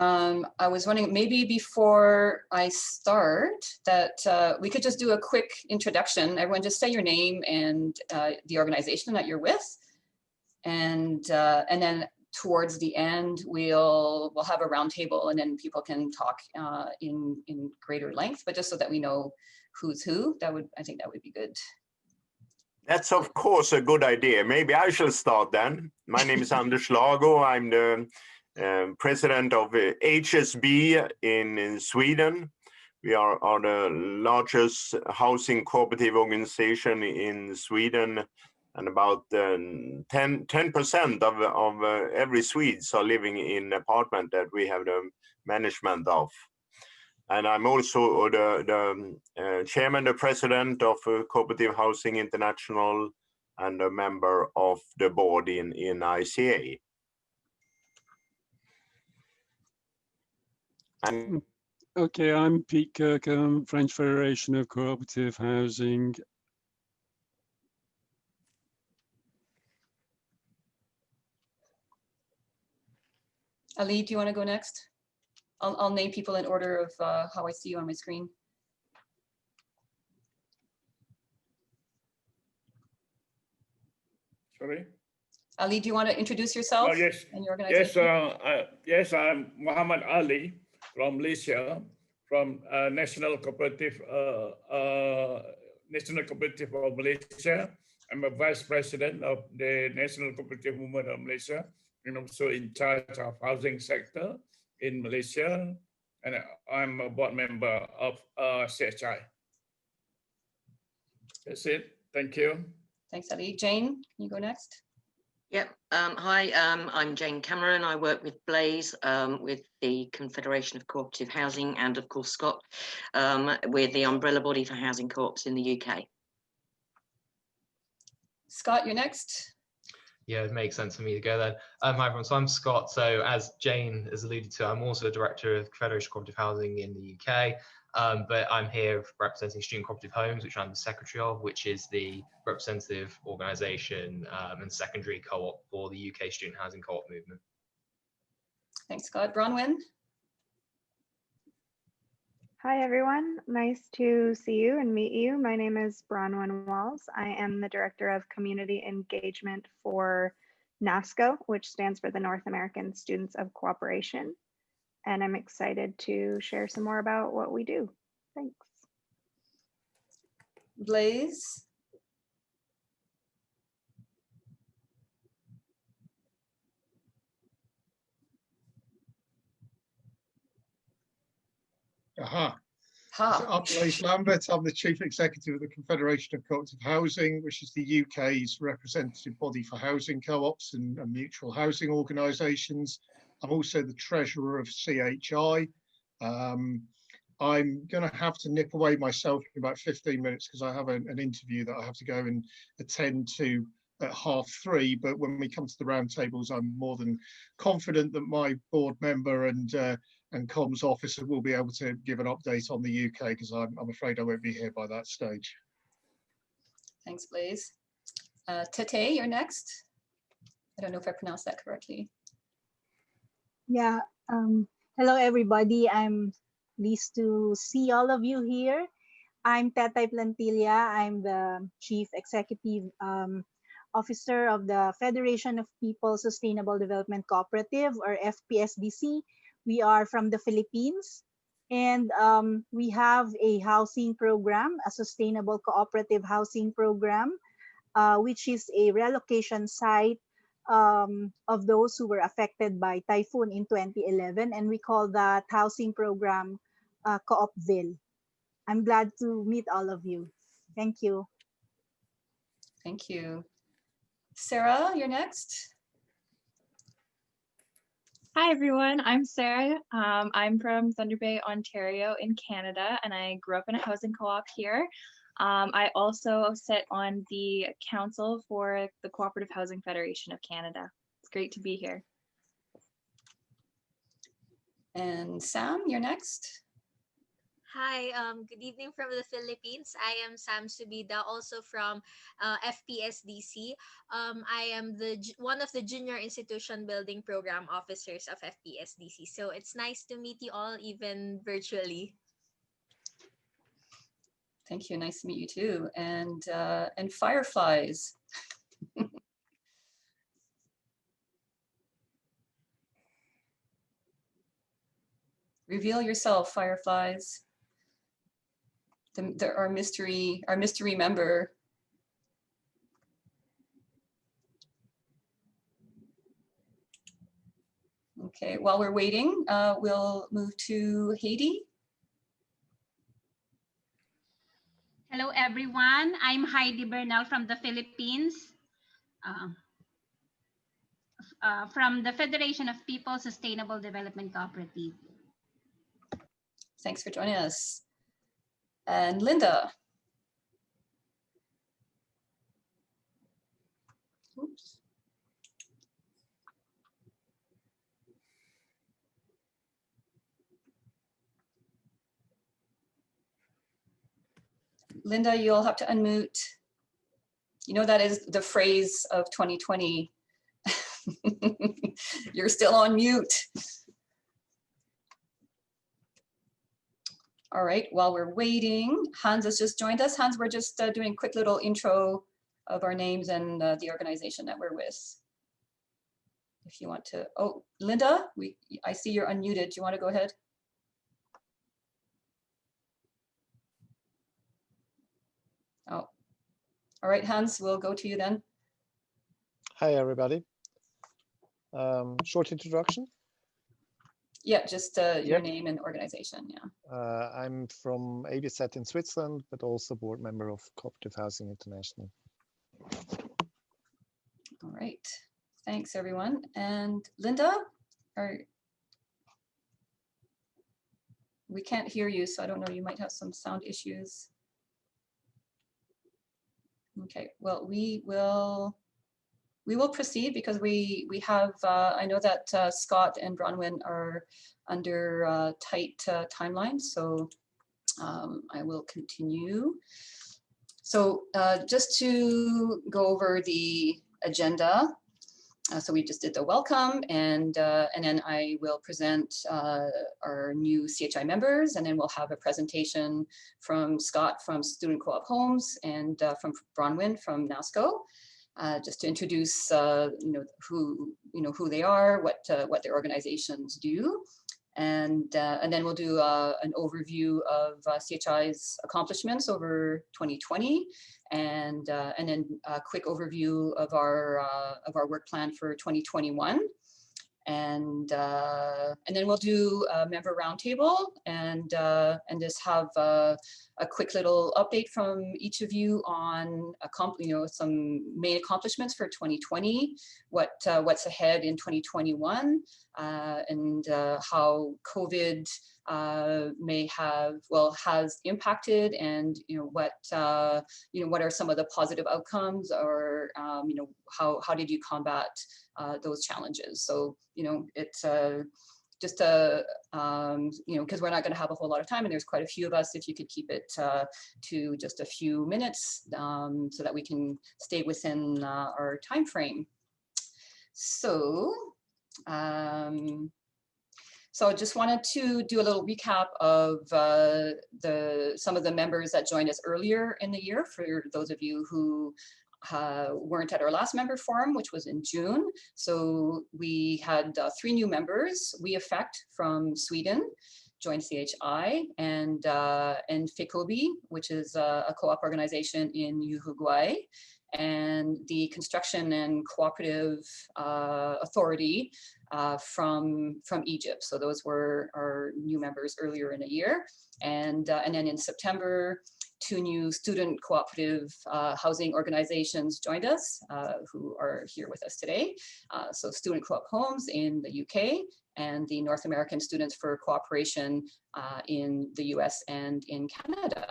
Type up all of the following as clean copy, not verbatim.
I was wondering, maybe before I start, that we could just do a quick introduction. Everyone just say your name and the organization that you're with. And then towards the end, we'll have a roundtable, and then people can talk in greater length, but just so that we know who's who, I think that would be good. That's of course a good idea. Maybe I shall start then. My name is Anders Lago. I'm the president of HSB in Sweden. We are the largest housing cooperative organization in Sweden, and about 10% of every Swedes are living in an apartment that we have the management of. And I'm also the chairman, the president of Cooperative Housing International, and a member of the board in ICA. And okay, I'm Pete Kirkham, French Federation of Cooperative Housing. Ali, do you want to go next? I'll name people in order of how I see you on my screen. Sorry? Ali, do you want to introduce yourself? Oh, yes. And your organization? Yes, I'm Muhammad Ali from Malaysia, from National Cooperative of Malaysia. I'm a vice president of the National Cooperative Movement of Malaysia, and also in charge of housing sector in Malaysia, and I'm a board member of CHI. That's it. Thank you. Thanks, Ali. Jane, can you go next? Yep. Hi, I'm Jane Cameron. I work with Blaze, with the Confederation of Cooperative Housing, and of course Scott, with the umbrella body for housing co-ops in the UK. Scott, you're next. Yeah, it makes sense for me to go then. Hi everyone, so I'm Scott. So as Jane has alluded to, I'm also a director of Confederation of Cooperative Housing in the UK, but I'm here representing Student Cooperative Homes, which I'm the secretary of, which is the representative organisation and secondary co-op for the UK student housing co-op movement. Thanks, Scott. Bronwyn? Hi, everyone. Nice to see you and meet you. My name is Bronwyn Walls. I am the Director of Community Engagement for NASCO, which stands for the North American Students of Cooperation. And I'm excited to share some more about what we do. Thanks. Blaze? Aha. So Ha. I'm Blaise Lambert. I'm the Chief Executive of the Confederation of Cooperative Housing, which is the UK's representative body for housing co-ops and mutual housing organisations. I'm also the Treasurer of CHI. I'm going to have to nip away myself in about 15 minutes because I have an interview that I have to go and attend to at 3:30. But when we come to the roundtables, I'm more than confident that my board member and comms officer will be able to give an update on the UK, because I'm afraid I won't be here by that stage. Thanks, Blaze. Tete, you're next. I don't know if I pronounced that correctly. Yeah, hello everybody. I'm pleased to see all of you here. I'm Tetay Plantilla. I'm the Chief Executive Officer of the Federation of People Sustainable Development Cooperative, or FPSDC. We are from the Philippines, and we have a housing program, a sustainable cooperative housing program, which is a relocation site of those who were affected by typhoon in 2011, and we call that housing program Co-opville. I'm glad to meet all of you. Thank you. Thank you. Sarah, you're next. Hi everyone, I'm Sarah. I'm from Thunder Bay, Ontario in Canada, and I grew up in a housing co-op here. I also sit on the council for the Cooperative Housing Federation of Canada. It's great to be here. And Sam, you're next. Hi, good evening from the Philippines. I am Sam Subida, also from FPSDC. I am one of the junior institution building program officers of FPSDC. So it's nice to meet you all, even virtually. Thank you. Nice to meet you too. And fireflies. Reveal yourself, fireflies. Our mystery member. Okay, while we're waiting, we'll move to Haiti. Hello, everyone. I'm Heidi Bernal from the Philippines, from the Federation of People Sustainable Development Cooperative. Thanks for joining us. And Linda. Oops. Linda, you'll have to unmute. You know, that is the phrase of 2020. You're still on mute. All right, while we're waiting, Hans has just joined us. Hans, we're just doing a quick little intro of our names and the organization that we're with. If you want to, oh, Linda, I see you're unmuted. Do you want to go ahead? Oh, all right, Hans, we'll go to you then. Hi, everybody. Short introduction. Yeah, just your name and organization, yeah. I'm from ABZ in Switzerland, but also board member of Cooperative Housing International. All right, thanks everyone. And Linda, we can't hear you, so I don't know, you might have some sound issues. Okay, well, we will proceed because we have, I know that Scott and Bronwyn are under tight timelines, so I will continue. So just to go over the agenda, so we just did the welcome, and then I will present our new CHI members, and then we'll have a presentation from Scott from Student Co-op Homes and from Bronwyn from NASCO. Just to introduce, who they are, what their organizations do, and then we'll do an overview of CHI's accomplishments over 2020, and then a quick overview of our work plan for 2021. And then we'll do a member roundtable and just have a quick little update from each of you on some main accomplishments for 2020, what's ahead in 2021, and how COVID has impacted, and what are some of the positive outcomes, or how did you combat those challenges. So it's just because we're not going to have a whole lot of time, and there's quite a few of us, if you could keep it to just a few minutes so that we can stay within our time frame. So so I just wanted to do a little recap of some of the members that joined us earlier in the year, for those of you who weren't at our last member forum, which was in June. So we had 3 new members. We Effect from Sweden joined CHI, and FECOBI, which is a co-op organization in Uruguay, and the Construction and Cooperative Authority from Egypt. So those were our new members earlier in the year. And then in September, 2 new student cooperative housing organizations joined us, who are here with us today. So Student Co-op Homes in the UK, and the North American Students for Cooperation in the US and in Canada.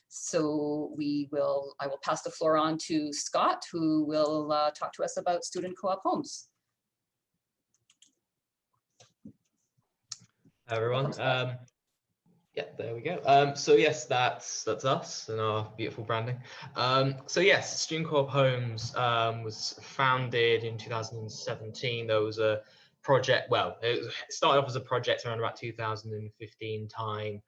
So I will pass the floor on to Scott, who will talk to us about Student Co-op Homes. Hi everyone. Yeah, there we go. So yes, that's us and our beautiful branding. So yes, Student Co-op Homes was founded in 2017. There was a project, well, it started off as a project around about 2015 time.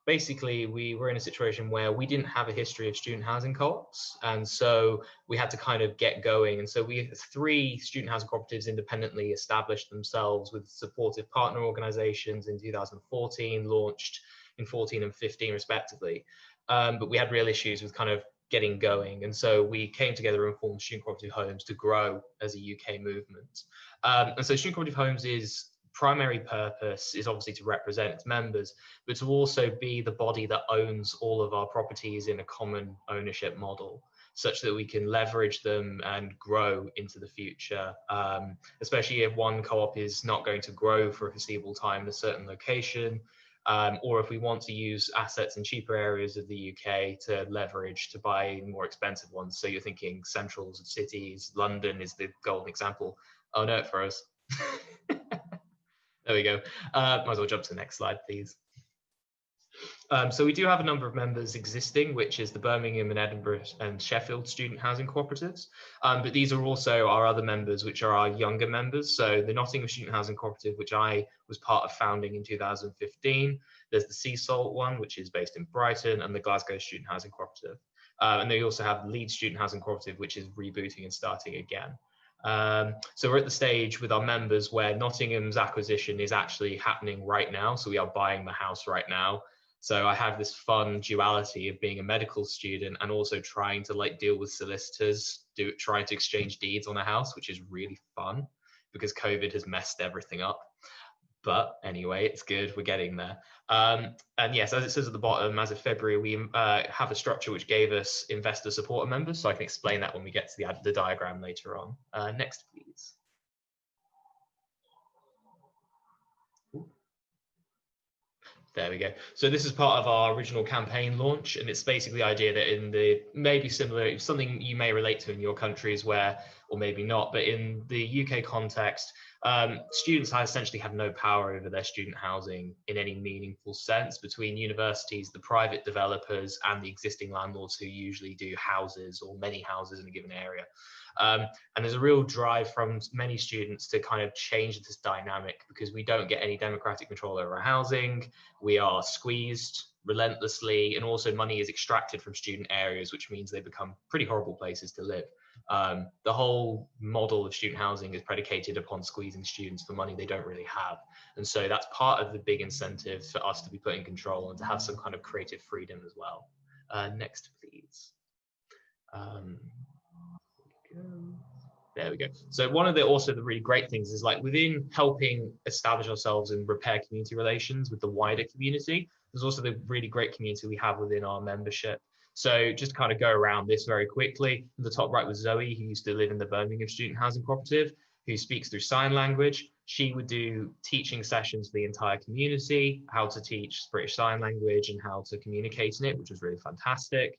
Basically, we were in a situation where we didn't have a history of student housing co-ops, and so we had to kind of get going. And so we 3 student housing cooperatives independently established themselves with supportive partner organizations in 2014, launched in 14 and 15 respectively. But we had real issues with kind of getting going, and so we came together and formed Student Cooperative Homes to grow as a UK movement. And so Student Cooperative Homes is primary purpose is obviously to represent its members, but to also be the body that owns all of our properties in a common ownership model, such that we can leverage them and grow into the future, especially if one co-op is not going to grow for a foreseeable time in a certain location, or if we want to use assets in cheaper areas of the UK to leverage to buy more expensive ones. So you're thinking centrals of cities. London is the golden example. Oh no, it froze. There we go. Might as well jump to the next slide, please. So we do have a number of members existing, which is the Birmingham and Edinburgh and Sheffield student housing cooperatives. But these are also our other members, which are our younger members. So the Nottingham Student Housing Cooperative, which I was part of founding in 2015. There's the Sea Salt one, which is based in Brighton, and the Glasgow Student Housing Cooperative. And they also have the Leeds Student Housing Cooperative, which is rebooting and starting again. So we're at the stage with our members where Nottingham's acquisition is actually happening right now. So we are buying the house right now. So I have this fun duality of being a medical student and also trying to like deal with solicitors, trying to exchange deeds on a house, which is really fun because COVID has messed everything up. But anyway, it's good, we're getting there. And yes, as it says at the bottom, as of February, we have a structure which gave us investor supporter members. So I can explain that when we get to the diagram later on. Next, please. There we go. So this is part of our original campaign launch, and it's basically the idea that in the maybe similar, something you may relate to in your countries where, or maybe not, but in the UK context, students essentially have no power over their student housing in any meaningful sense between universities, the private developers, and the existing landlords who usually do houses or many houses in a given area. And there's a real drive from many students to kind of change this dynamic because we don't get any democratic control over our housing. We are squeezed relentlessly, and also money is extracted from student areas, which means they become pretty horrible places to live. The whole model of student housing is predicated upon squeezing students for money they don't really have. And so that's part of the big incentive for us to be put in control and to have some kind of creative freedom as well. Next, please. There we go. So one of the also the really great things is like within helping establish ourselves and repair community relations with the wider community, there's also the really great community we have within our membership. So just to kind of go around this very quickly, in the top right was Zoe, who used to live in the Birmingham Student Housing Cooperative, who speaks through sign language. She would do teaching sessions for the entire community, how to teach British Sign Language and how to communicate in it, which was really fantastic.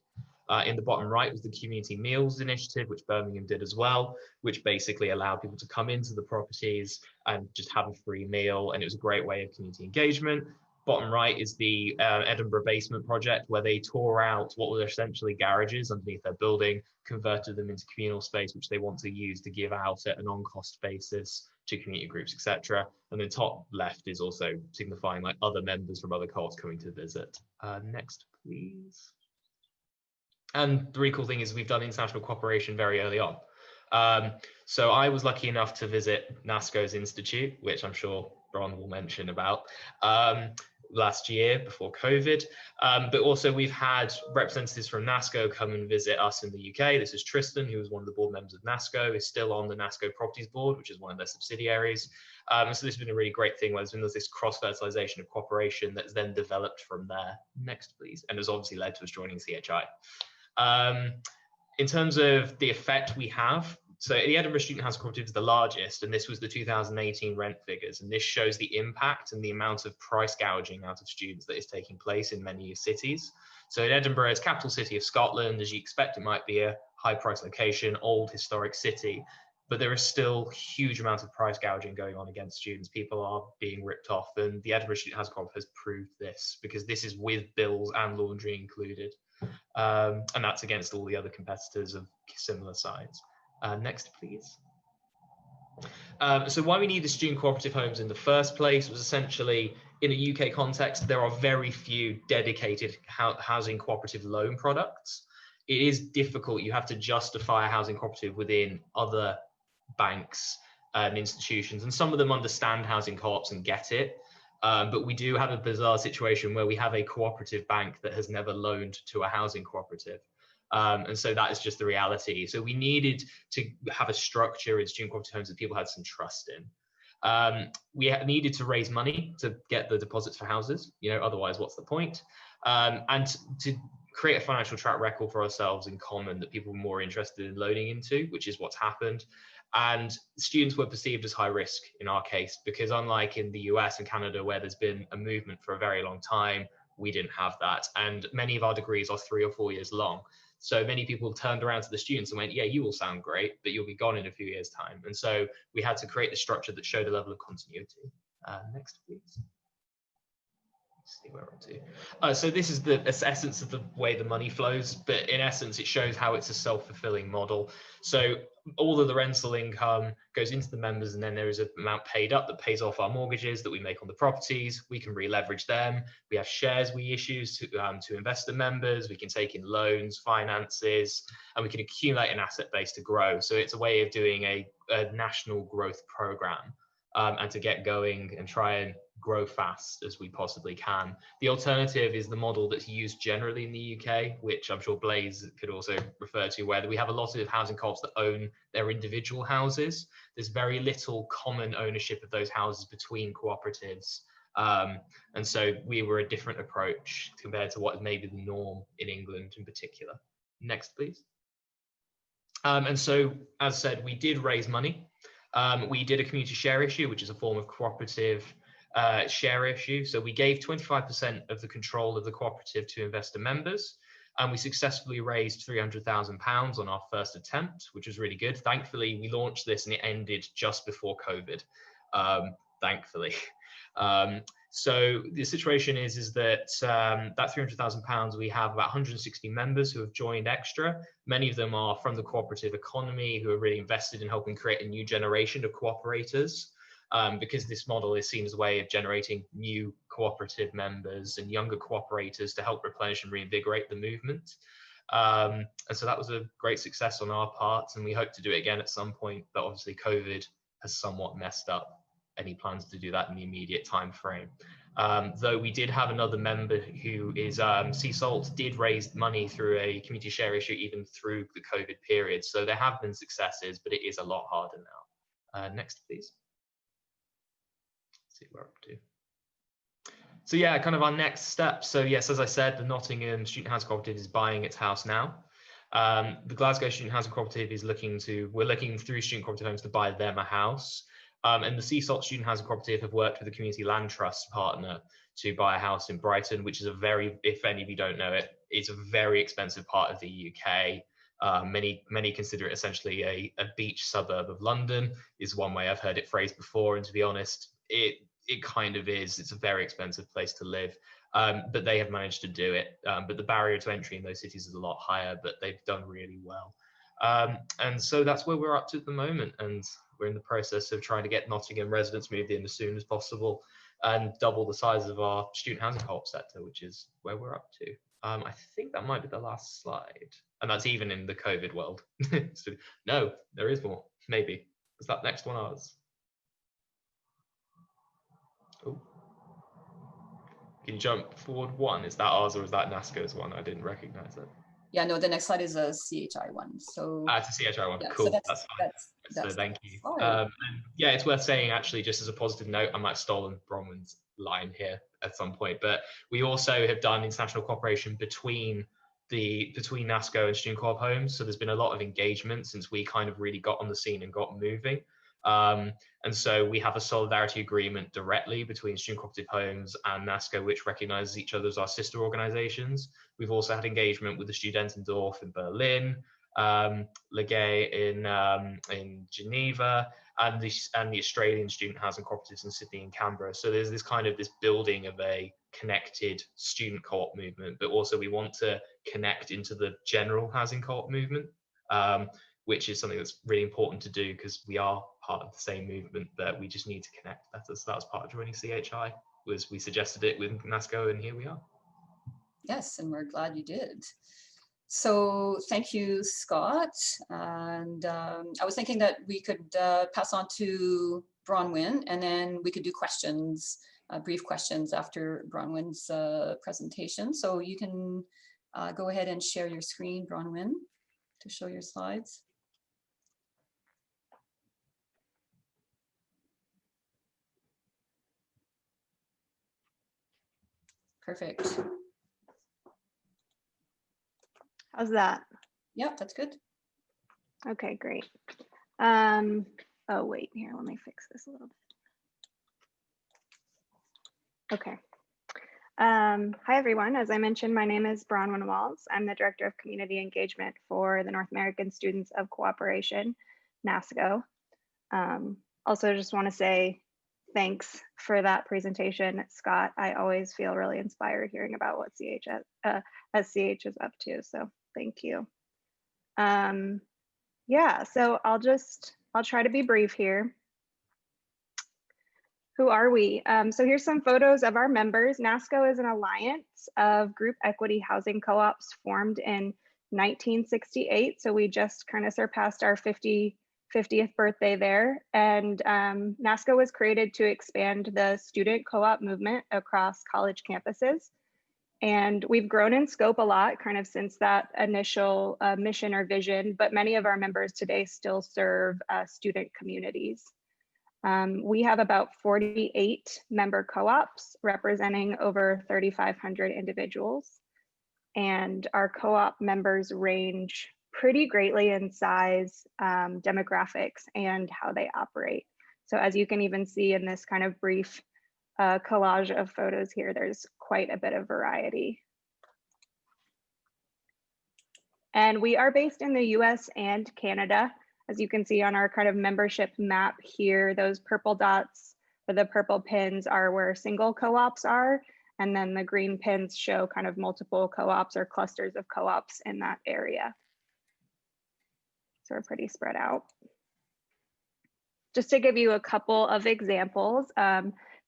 In the bottom right was the Community Meals Initiative, which Birmingham did as well, which basically allowed people to come into the properties and just have a free meal. And it was a great way of community engagement. Bottom right is the Edinburgh Basement Project, where they tore out what were essentially garages underneath their building, converted them into communal space, which they want to use to give out at a non-cost basis to community groups, etc. And the top left is also signifying like other members from other co-ops coming to visit. Next, please. And the really cool thing is we've done international cooperation very early on. So I was lucky enough to visit NASCO's Institute, which I'm sure Bron will mention about, last year before COVID. But also we've had representatives from NASCO come and visit us in the UK. This is Tristan, who was one of the board members of NASCO, is still on the NASCO Properties Board, which is one of their subsidiaries. So this has been a really great thing where there's been this cross-fertilization of cooperation that's then developed from there. Next, please. And has obviously led to us joining CHI. In terms of the effect we have, so the Edinburgh Student Housing Cooperative is the largest, and this was the 2018 rent figures, and this shows the impact and the amount of price gouging out of students that is taking place in many cities. So in Edinburgh, as capital city of Scotland, as you expect, it might be a high price location, old historic city, but there is still huge amounts of price gouging going on against students. People are being ripped off, and the Edinburgh Student Housing Cooperative has proved this, because this is with bills and laundry included, and that's against all the other competitors of similar size. Next, please. So why we need the student cooperative homes in the first place was essentially, in a UK context, there are very few dedicated housing cooperative loan products. It is difficult. You have to justify a housing cooperative within other banks and institutions, and some of them understand housing co-ops and get it. But we do have a bizarre situation where we have a cooperative bank that has never loaned to a housing cooperative. And so that is just the reality. So we needed to have a structure in student cooperative homes that people had some trust in. We needed to raise money to get the deposits for houses, otherwise what's the point? And to create a financial track record for ourselves in common that people were more interested in loaning into, which is what's happened. And students were perceived as high risk in our case, because unlike in the US and Canada, where there's been a movement for a very long time, we didn't have that. And many of our degrees are 3 or 4 years long. So many people turned around to the students and went, yeah, you will sound great, but you'll be gone in a few years' time. And so we had to create the structure that showed a level of continuity. Next, please. Let's see where we're up to. So this is the essence of the way the money flows, but in essence, it shows how it's a self-fulfilling model. So all of the rental income goes into the members, and then there is an amount paid up that pays off our mortgages that we make on the properties. We can re-leverage them. We have shares we issue to investor members. We can take in loans, finances, and we can accumulate an asset base to grow. So it's a way of doing a national growth program, and to get going and try and grow fast as we possibly can. The alternative is the model that's used generally in the UK, which I'm sure Blaise could also refer to, where we have a lot of housing co-ops that own their individual houses. There's very little common ownership of those houses between cooperatives. And so we were a different approach compared to what is maybe the norm in England in particular. Next, please. And so, as said, we did raise money. We did a community share issue, which is a form of cooperative share issue. So we gave 25% of the control of the cooperative to investor members, and we successfully raised £300,000 on our first attempt, which was really good. Thankfully, we launched this and it ended just before COVID, thankfully. So the situation is that that £300,000, we have about 160 members who have joined extra. Many of them are from the cooperative economy, who are really invested in helping create a new generation of cooperators, because this model is seen as a way of generating new cooperative members and younger cooperators to help replenish and reinvigorate the movement. And so that was a great success on our part, and we hope to do it again at some point, but obviously COVID has somewhat messed up any plans to do that in the immediate time frame. Though we did have another member who is Sea Salt did raise money through a community share issue even through the COVID period. So there have been successes, but it is a lot harder now. Next, please. Let's see where we're up to. So yeah, kind of our next step. So yes, as I said, the Nottingham Student Housing Cooperative is buying its house now. The Glasgow Student Housing Cooperative is we're looking through Student Cooperative Homes to buy them a house. And the Sea Salt Student Housing Cooperative have worked with the Community Land Trust partner to buy a house in Brighton, which is a very, if any of you don't know it, it's a very expensive part of the UK. Many consider it essentially a beach suburb of London, is one way I've heard it phrased before. And to be honest, it kind of is. It's a very expensive place to live, but they have managed to do it. But the barrier to entry in those cities is a lot higher, but they've done really well. And so that's where we're up to at the moment. And we're in the process of trying to get Nottingham residents moved in as soon as possible and double the size of our student housing co-op sector, which is where we're up to. I think that might be the last slide. And that's even in the COVID world. So, no, there is more, maybe. Is that next one ours? Oh. Can you jump forward one? Is that ours or is that NASCO's one? I didn't recognize it. Yeah, no, the next slide is a CHI one. So it's a CHI one. Yeah, cool. So that's fine. So thank you. And yeah, it's worth saying actually, just as a positive note, I might have stolen Bronwyn's line here at some point, but we also have done international cooperation between NASCO and student co-op homes. So there's been a lot of engagement since we kind of really got on the scene and got moving. And so we have a solidarity agreement directly between student cooperative homes and NASCO, which recognizes each other as our sister organizations. We've also had engagement with the Studentendorf in Berlin, Legay in Geneva, and the Australian student housing cooperatives in Sydney and Canberra. So there's this kind of this building of a connected student co-op movement, but also we want to connect into the general housing co-op movement, which is something that's really important to do because we are part of the same movement, but we just need to connect better. So that was part of joining CHI, was we suggested it with NASCO, and here we are. Yes, and we're glad you did. So thank you, Scott. And I was thinking that we could pass on to Bronwyn, and then we could do questions, brief questions after Bronwyn's presentation. So you can go ahead and share your screen, Bronwyn, to show your slides. Perfect. How's that? Yep, that's good. Okay, great. Oh, wait, here, let me fix this a little bit. Okay. Hi, everyone. As I mentioned, my name is Bronwyn Walls. I'm the Director of Community Engagement for the North American Students of Cooperation, NASCO. Also, just want to say thanks for that presentation, Scott. I always feel really inspired hearing about what SCH is up to, so thank you. Yeah, so I'll try to be brief here. Who are we? So here's some photos of our members. NASCO is an alliance of group equity housing co-ops formed in 1968. So we just kind of surpassed our 50th birthday there. And NASCO was created to expand the student co-op movement across college campuses. And we've grown in scope a lot kind of since that initial mission or vision, but many of our members today still serve student communities. We have about 48 member co-ops representing over 3,500 individuals. And our co-op members range pretty greatly in size, demographics, and how they operate. So as you can even see in this kind of brief collage of photos here, there's quite a bit of variety. And we are based in the US and Canada. As you can see on our kind of membership map here, those purple dots or the purple pins are where single co-ops are. And then the green pins show kind of multiple co-ops or clusters of co-ops in that area. So we're pretty spread out. Just to give you a couple of examples,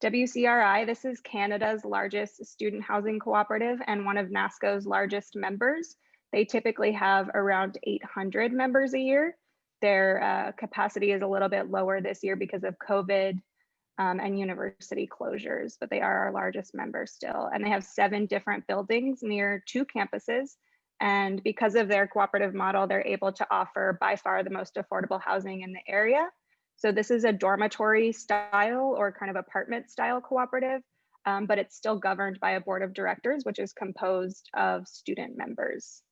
WCRI, this is Canada's largest student housing cooperative and one of NASCO's largest members. They typically have around 800 members a year. Their capacity is a little bit lower this year because of COVID and university closures, but they are our largest member still. And they have 7 different buildings near 2 campuses. And because of their cooperative model, they're able to offer by far the most affordable housing in the area. So this is a dormitory style or kind of apartment style cooperative, but it's still governed by a board of directors, which is composed of student members.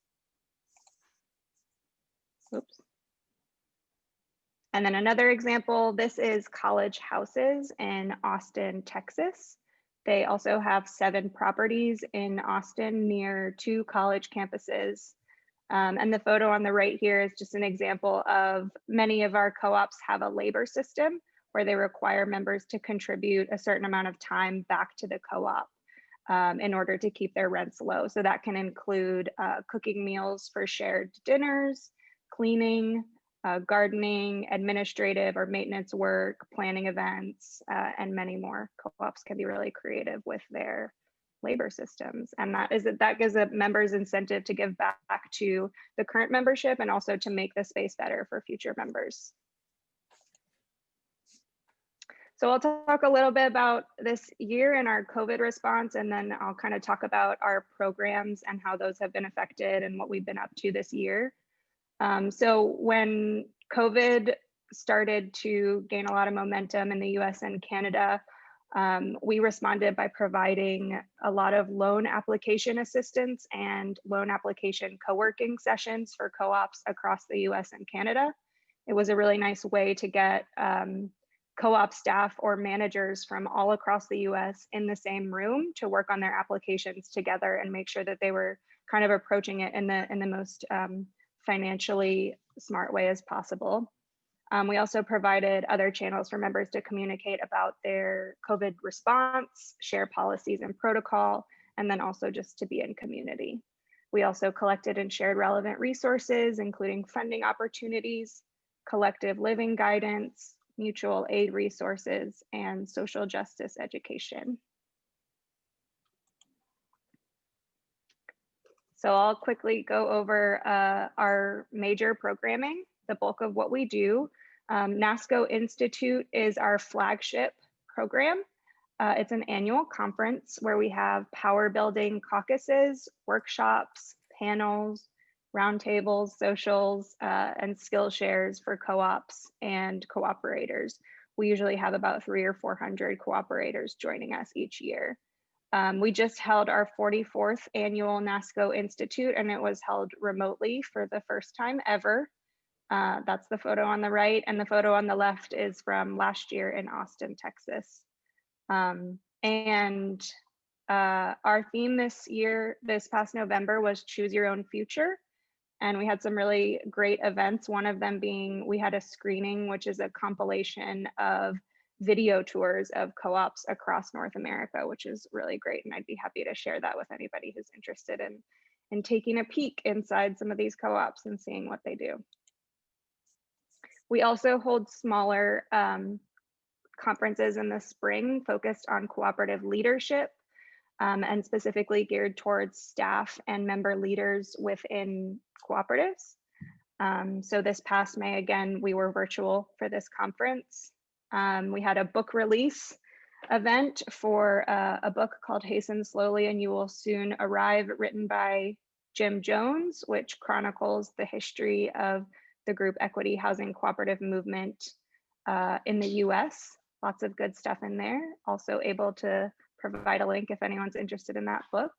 Oops. And then another example, this is College Houses in Austin, Texas. They also have 7 properties in Austin near 2 college campuses. And the photo on the right here is just an example of many of our co-ops have a labor system where they require members to contribute a certain amount of time back to the co-op in order to keep their rents low. So that can include cooking meals for shared dinners, cleaning, gardening, administrative or maintenance work, planning events, and many more. Co-ops can be really creative with their labor systems. And that gives the members incentive to give back to the current membership and also to make the space better for future members. So I'll talk a little bit about this year and our COVID response, and then I'll kind of talk about our programs and how those have been affected and what we've been up to this year. So when COVID started to gain a lot of momentum in the US and Canada, we responded by providing a lot of loan application assistance and loan application co-working sessions for co-ops across the US and Canada. It was a really nice way to get co-op staff or managers from all across the US in the same room to work on their applications together and make sure that they were kind of approaching it in the most financially smart way as possible. We also provided other channels for members to communicate about their COVID response, share policies and protocol, and then also just to be in community. We also collected and shared relevant resources, including funding opportunities, collective living guidance, mutual aid resources, and social justice education. So I'll quickly go over our major programming, the bulk of what we do. NASCO Institute is our flagship program. It's an annual conference where we have power building caucuses, workshops, panels, roundtables, socials, and skill shares for co-ops and cooperators. We usually have about 300 or 400 cooperators joining us each year. We just held our 44th annual NASCO Institute, and it was held remotely for the first time ever. That's the photo on the right, and the photo on the left is from last year in Austin, Texas. Our theme this year, this past November, was Choose Your Own Future. And we had some really great events. One of them being, we had a screening, which is a compilation of video tours of co-ops across North America, which is really great. And I'd be happy to share that with anybody who's interested in taking a peek inside some of these co-ops and seeing what they do. We also hold smaller conferences in the spring focused on cooperative leadership and specifically geared towards staff and member leaders within cooperatives. So this past May, again, we were virtual for this conference. We had a book release event for a book called Hasten Slowly and You Will Soon Arrive, written by Jim Jones, which chronicles the history of the group equity housing cooperative movement in the US. Lots of good stuff in there. Also able to provide a link if anyone's interested in that book.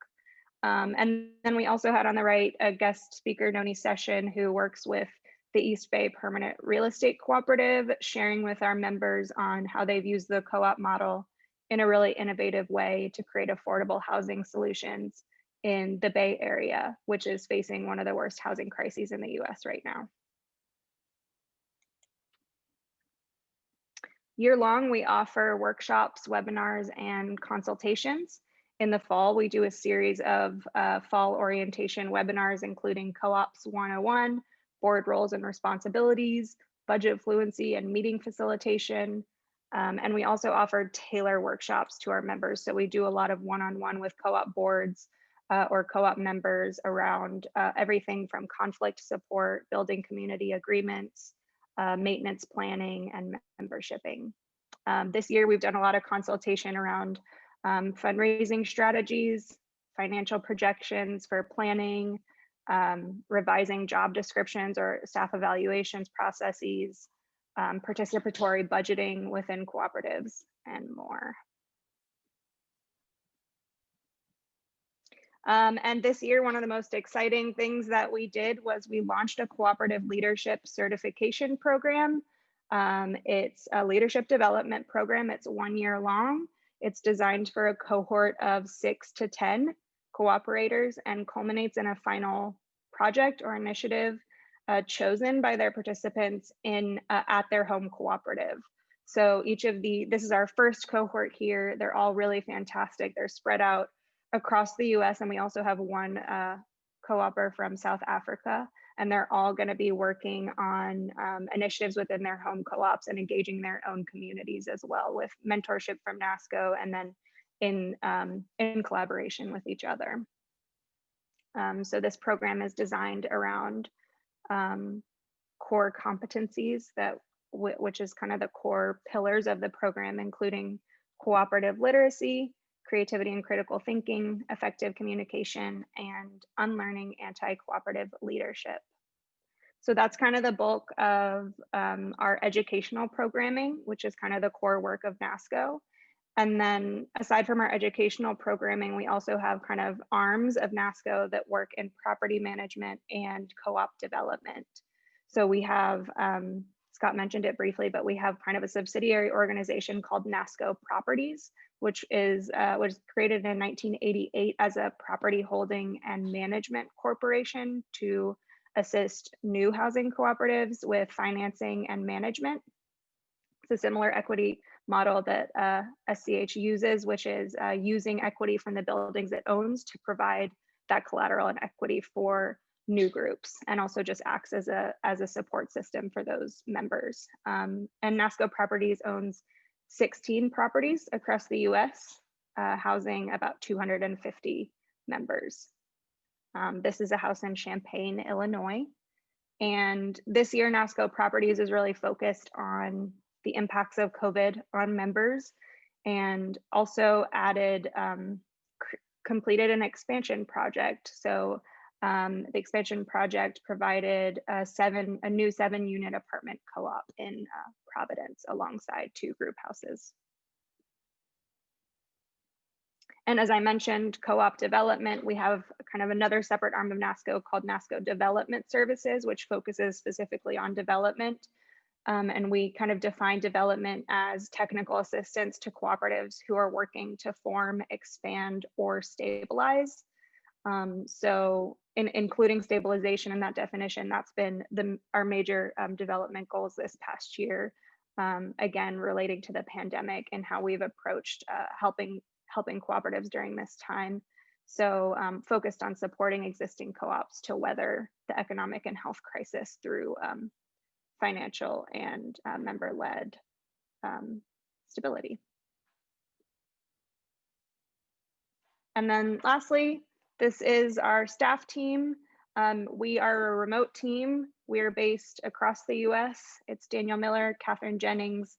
And then we also had on the right a guest speaker, Noni Session, who works with the East Bay Permanent Real Estate Cooperative, sharing with our members on how they've used the co-op model in a really innovative way to create affordable housing solutions in the Bay Area, which is facing one of the worst housing crises in the US right now. Year long, we offer workshops, webinars, and consultations. In the fall, we do a series of fall orientation webinars, including Co-ops 101, board roles and responsibilities, budget fluency and meeting facilitation. And we also offer tailor workshops to our members. So we do a lot of one-on-one with co-op boards or co-op members around everything from conflict support, building community agreements, maintenance planning, and membershiping. This year, we've done a lot of consultation around fundraising strategies, financial projections for planning, revising job descriptions or staff evaluations processes, participatory budgeting within cooperatives, and more. And this year, one of the most exciting things that we did was we launched a cooperative leadership certification program. It's a leadership development program. It's 1 year long. It's designed for a cohort of 6 to 10 cooperators and culminates in a final project or initiative chosen by their participants in at their home cooperative. So this is our first cohort here. They're all really fantastic. They're spread out across the US, and we also have one co-opper from South Africa, and they're all going to be working on initiatives within their home co-ops and engaging their own communities as well, with mentorship from NASCO and then in collaboration with each other. So this program is designed around core competencies which is kind of the core pillars of the program, including cooperative literacy, creativity and critical thinking, effective communication, and unlearning anti-cooperative leadership. So that's kind of the bulk of our educational programming, which is kind of the core work of NASCO. And then aside from our educational programming, we also have kind of arms of NASCO that work in property management and co-op development. So we have, Scott mentioned it briefly, but we have kind of a subsidiary organization called NASCO Properties, which was created in 1988 as a property holding and management corporation to assist new housing cooperatives with financing and management. It's a similar equity model that SCH uses, which is using equity from the buildings it owns to provide that collateral and equity for new groups, and also just acts as a support system for those members. And NASCO Properties owns 16 properties across the US, housing about 250 members. This is a house in Champaign, Illinois. And this year, NASCO Properties is really focused on the impacts of COVID on members, and also added, completed an expansion project. So the expansion project provided a new 7-unit apartment co-op in Providence alongside 2 group houses. And as I mentioned, co-op development, we have kind of another separate arm of NASCO called NASCO Development Services, which focuses specifically on development. And we kind of define development as technical assistance to cooperatives who are working to form, expand, or stabilize. So including stabilization in that definition, that's been our major development goals this past year, again, relating to the pandemic and how we've approached helping cooperatives during this time. So focused on supporting existing co-ops to weather the economic and health crisis through financial and member-led stability. And then lastly, this is our staff team. We are a remote team. We are based across the US. It's Daniel Miller, Catherine Jennings,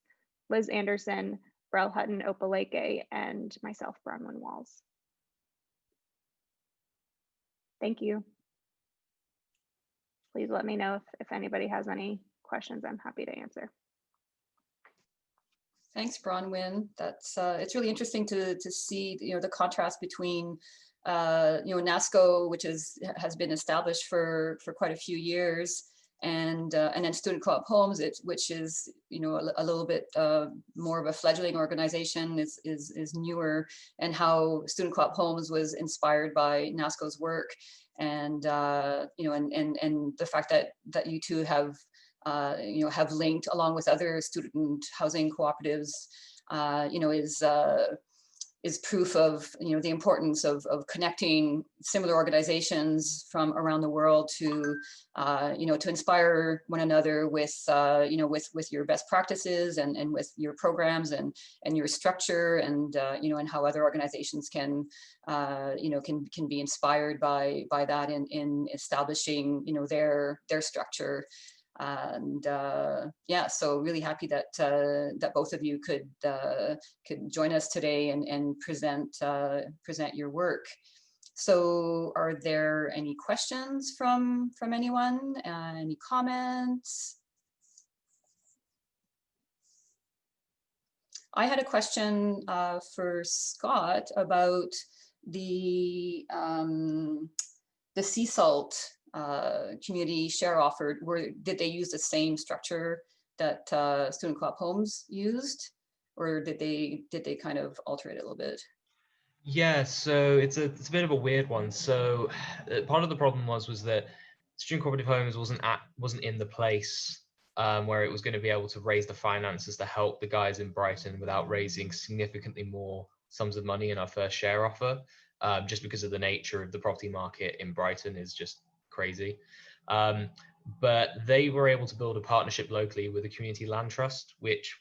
Liz Anderson, Brel Hutton Opaleke, and myself, Bronwyn Walls. Thank you. Please let me know if anybody has any questions. I'm happy to answer. Thanks, Bronwyn. That's it's really interesting to see the contrast between NASCO, which has been established for quite a few years, and then Student Co-op Homes, which is a little bit more of a fledgling organization, is newer, and how Student Co-op Homes was inspired by NASCO's work, and and the fact that you two have have linked along with other student housing cooperatives, is proof of the importance of connecting similar organizations from around the world to to inspire one another with with your best practices and with your programs and your structure, and and how other organizations can can be inspired by that in establishing their structure. And yeah, so really happy that that both of you could join us today and present your work. So are there any questions from anyone? Any comments? I had a question for Scott about the sea salt community share offer. Did they use the same structure that Student Co-op Homes used, or did they kind of alter it a little bit? Yeah, so it's a bit of a weird one. So part of the problem was that Student Cooperative Homes wasn't in the place where it was going to be able to raise the finances to help the guys in Brighton without raising significantly more sums of money in our first share offer, just because of the nature of the property market in Brighton is just crazy. But they were able to build a partnership locally with a community land trust, which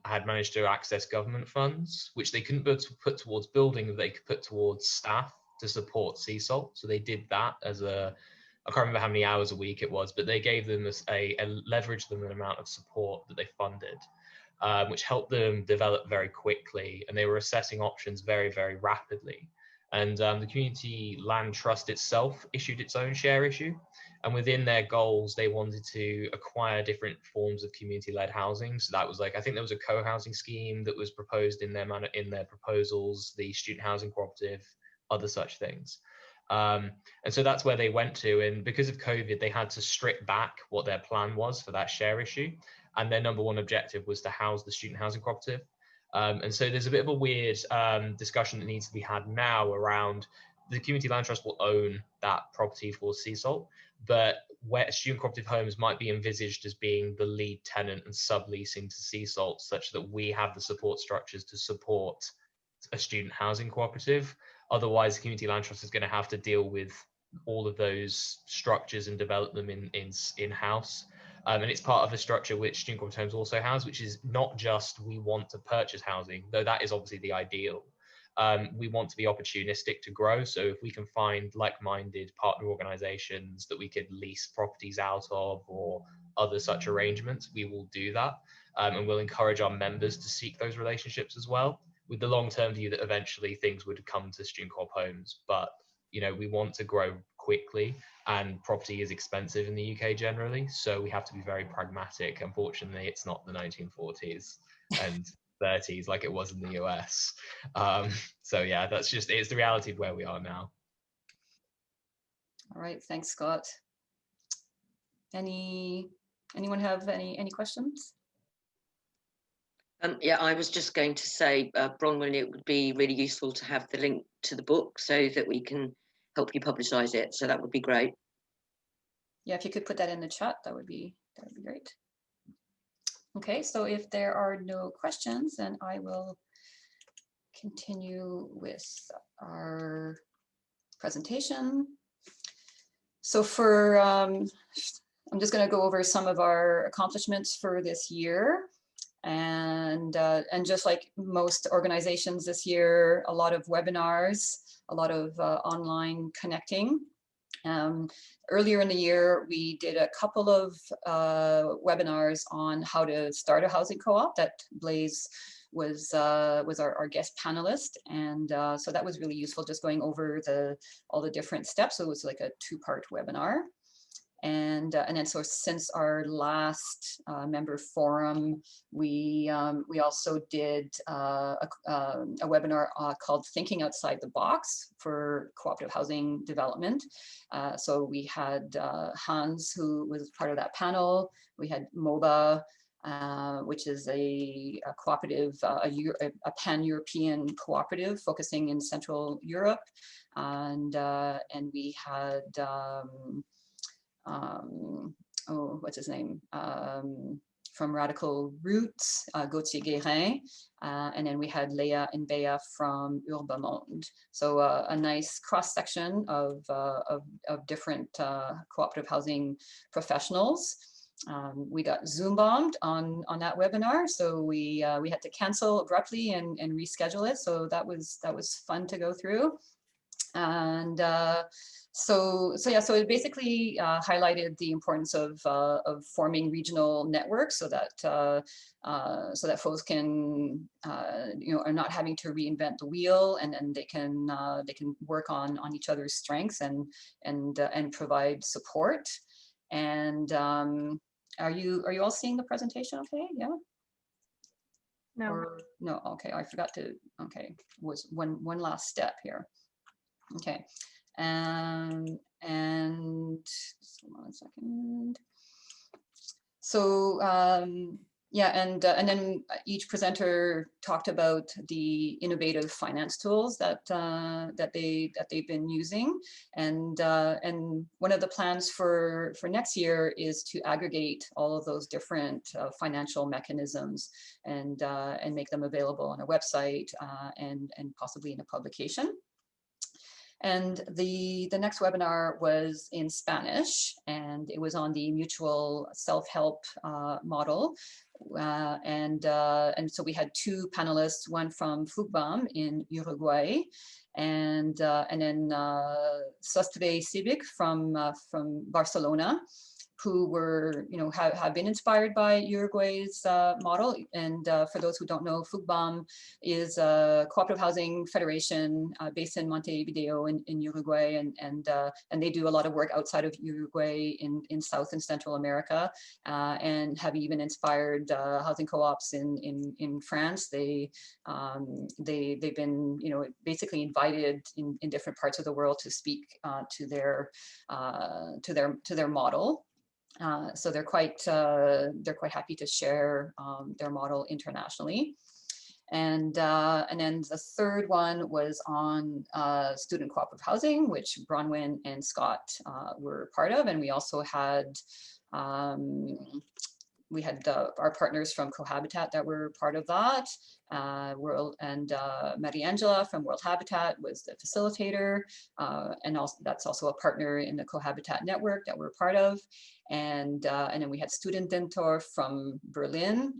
had managed to access government funds, which they couldn't put towards building, that they could put towards staff to support sea salt. So they did that as I can't remember how many hours a week it was, but they gave them leveraged them an amount of support that they funded, which helped them develop very quickly. And they were assessing options very, very rapidly. And the Community Land Trust itself issued its own share issue. And within their goals, they wanted to acquire different forms of community-led housing. So that was I think there was a co-housing scheme that was proposed in their proposals, the student housing cooperative, other such things. And so that's where they went to. And because of COVID, they had to strip back what their plan was for that share issue. And their number one objective was to house the student housing cooperative. And so there's a bit of a weird discussion that needs to be had now around, the community land trust will own that property for sea salt, but where student cooperative homes might be envisaged as being the lead tenant and subleasing to sea salt, such that we have the support structures to support a student housing cooperative. Otherwise, the community land trust is going to have to deal with all of those structures and develop them in-house. And it's part of a structure which student cooperative homes also has, which is not just we want to purchase housing, though that is obviously the ideal. We want to be opportunistic to grow. So if we can find like-minded partner organizations that we could lease properties out of or other such arrangements, we will do that. And we'll encourage our members to seek those relationships as well, with the long-term view that eventually things would come to student corp homes. But we want to grow quickly, and property is expensive in the UK generally, so we have to be very pragmatic. Unfortunately, it's not the 1940s and 30s like it was in the US. So yeah, it's the reality of where we are now. All right, thanks, Scott. Anyone have any questions? Yeah, I was just going to say, Bronwyn, it would be really useful to have the link to the book so that we can help you publicize it. So that would be great. Yeah, if you could put that in the chat, that would be great. Okay, so if there are no questions, then I will continue with our presentation. So I'm just going to go over some of our accomplishments for this year. And just like most organizations this year, a lot of webinars, a lot of online connecting. Earlier in the year, we did a couple of webinars on how to start a housing co-op that Blaise was our guest panelist. And so that was really useful, just going over all the different steps. So it was like a 2-part webinar. And then so since our last member forum, we also did a webinar called Thinking Outside the Box for cooperative housing development. So we had Hans, who was part of that panel. We had MOBA, which is a cooperative, a pan-European cooperative focusing in Central Europe. And we had what's his name? From Radical Roots, Gauthier Guérin, and then we had Leah and Bea from Urbamonde. So a nice cross-section of different cooperative housing professionals. We got Zoom bombed on that webinar, so we had to cancel abruptly and reschedule it. So that was fun to go through. And so it basically highlighted the importance of forming regional networks, so that folks can are not having to reinvent the wheel, and they can work on each other's strengths and provide support. And are you all seeing the presentation? Okay, yeah. No. Or, no. Okay, I forgot to. Okay, was one last step here. Okay, and just 1 second. So yeah, and then each presenter talked about the innovative finance tools that they've been using, and one of the plans for next year is to aggregate all of those different financial mechanisms and make them available on a website and possibly in a publication. And the next webinar was in Spanish, and it was on the mutual self-help model. And so we had 2 panelists, one from FUCBAM in Uruguay, and then Sostre Civic from Barcelona, who were, have been inspired by Uruguay's model. And for those who don't know, FUCBAM is a cooperative housing federation based in Montevideo in Uruguay, and they do a lot of work outside of Uruguay in South and Central America, and have even inspired housing co-ops in France. They've been, basically invited in different parts of the world to speak to their model. So they're quite happy to share their model internationally. And then the third one was on student cooperative housing, which Bronwyn and Scott were part of. And we also had our partners from Cohabitat that were part of that. Mariangela from World Habitat was the facilitator, and also that's also a partner in the Cohabitat Network that we're part of. And then we had Student Dentor from Berlin,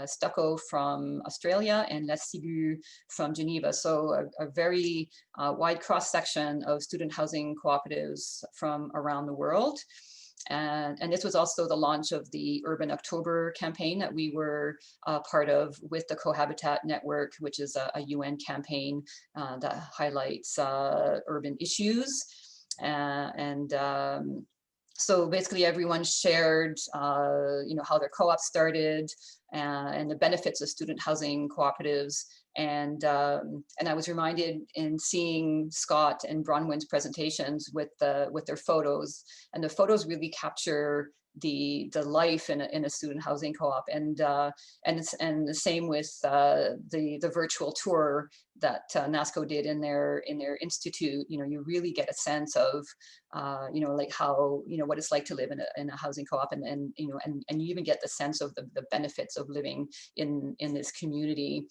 Stucco from Australia, and Les Sigu from Geneva. So a very wide cross section of student housing cooperatives from around the world. And this was also the launch of the Urban October campaign that we were part of with the Cohabitat Network, which is a UN campaign that highlights urban issues. So basically everyone shared, how their co-op started and the benefits of student housing cooperatives. And I was reminded in seeing Scott and Bronwyn's presentations with their photos, and the photos really capture the life in a student housing co-op, and the same with the virtual tour that NASCO did in their institute. You really get a sense of like how what it's like to live in a housing co-op, and you even get the sense of the benefits of living in this community.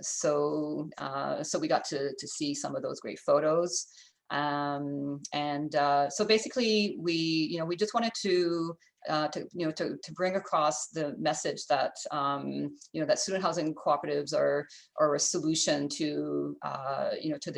So we got to see some of those great photos. So basically we just wanted to bring across the message that that student housing cooperatives are a solution to to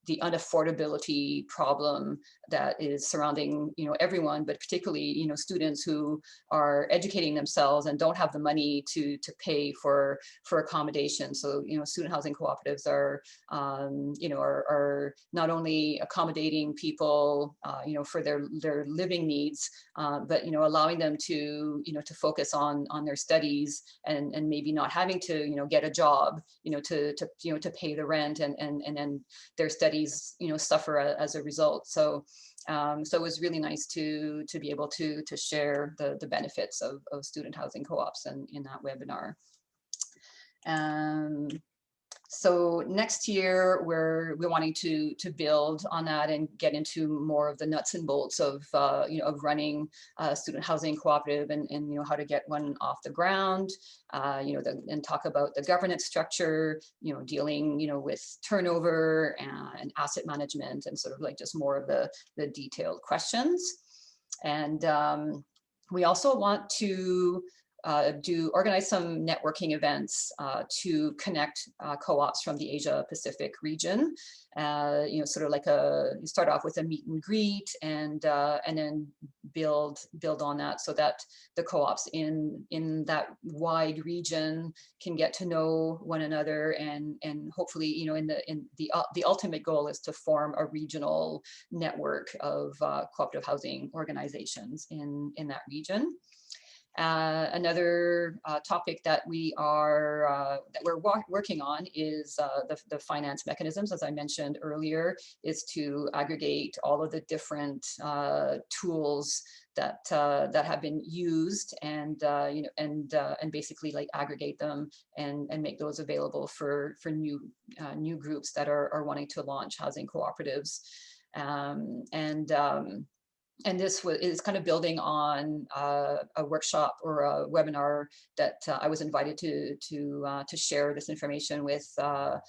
the unaffordability problem that is surrounding everyone, but particularly students who are educating themselves and don't have the money to pay for accommodation. So student housing cooperatives are are not only accommodating people for their living needs, but allowing them to focus on their studies and maybe not having to get a job to pay the rent, and then their studies suffer as a result. So it was really nice to be able to share the benefits of student housing co-ops in that webinar. So next year we're wanting to build on that and get into more of the nuts and bolts of of running a student housing cooperative, and how to get one off the ground, and talk about the governance structure, dealing with turnover and asset management, and sort of like just more of the detailed questions. And we also want to organize some networking events to connect co-ops from the Asia Pacific region. Sort of like you start off with a meet and greet, and then build on that, so that the co-ops in that wide region can get to know one another, and hopefully the ultimate goal is to form a regional network of cooperative housing organizations in that region. Another topic that we're working on is the finance mechanisms. As I mentioned earlier, is to aggregate all of the different tools that have been used, and basically like aggregate them and make those available for new groups that are wanting to launch housing cooperatives. And this is kind of building on a workshop or a webinar that I was invited to share this information with a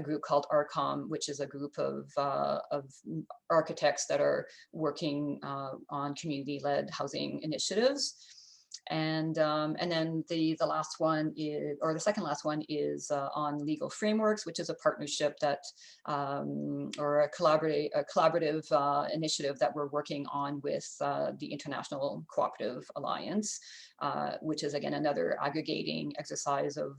group called ARCOM, which is a group of architects that are working on community-led housing initiatives. And then the last one is, or the second last one is on legal frameworks, which is a partnership that, or a collaborative initiative that we're working on with the International Cooperative Alliance, which is again another aggregating exercise of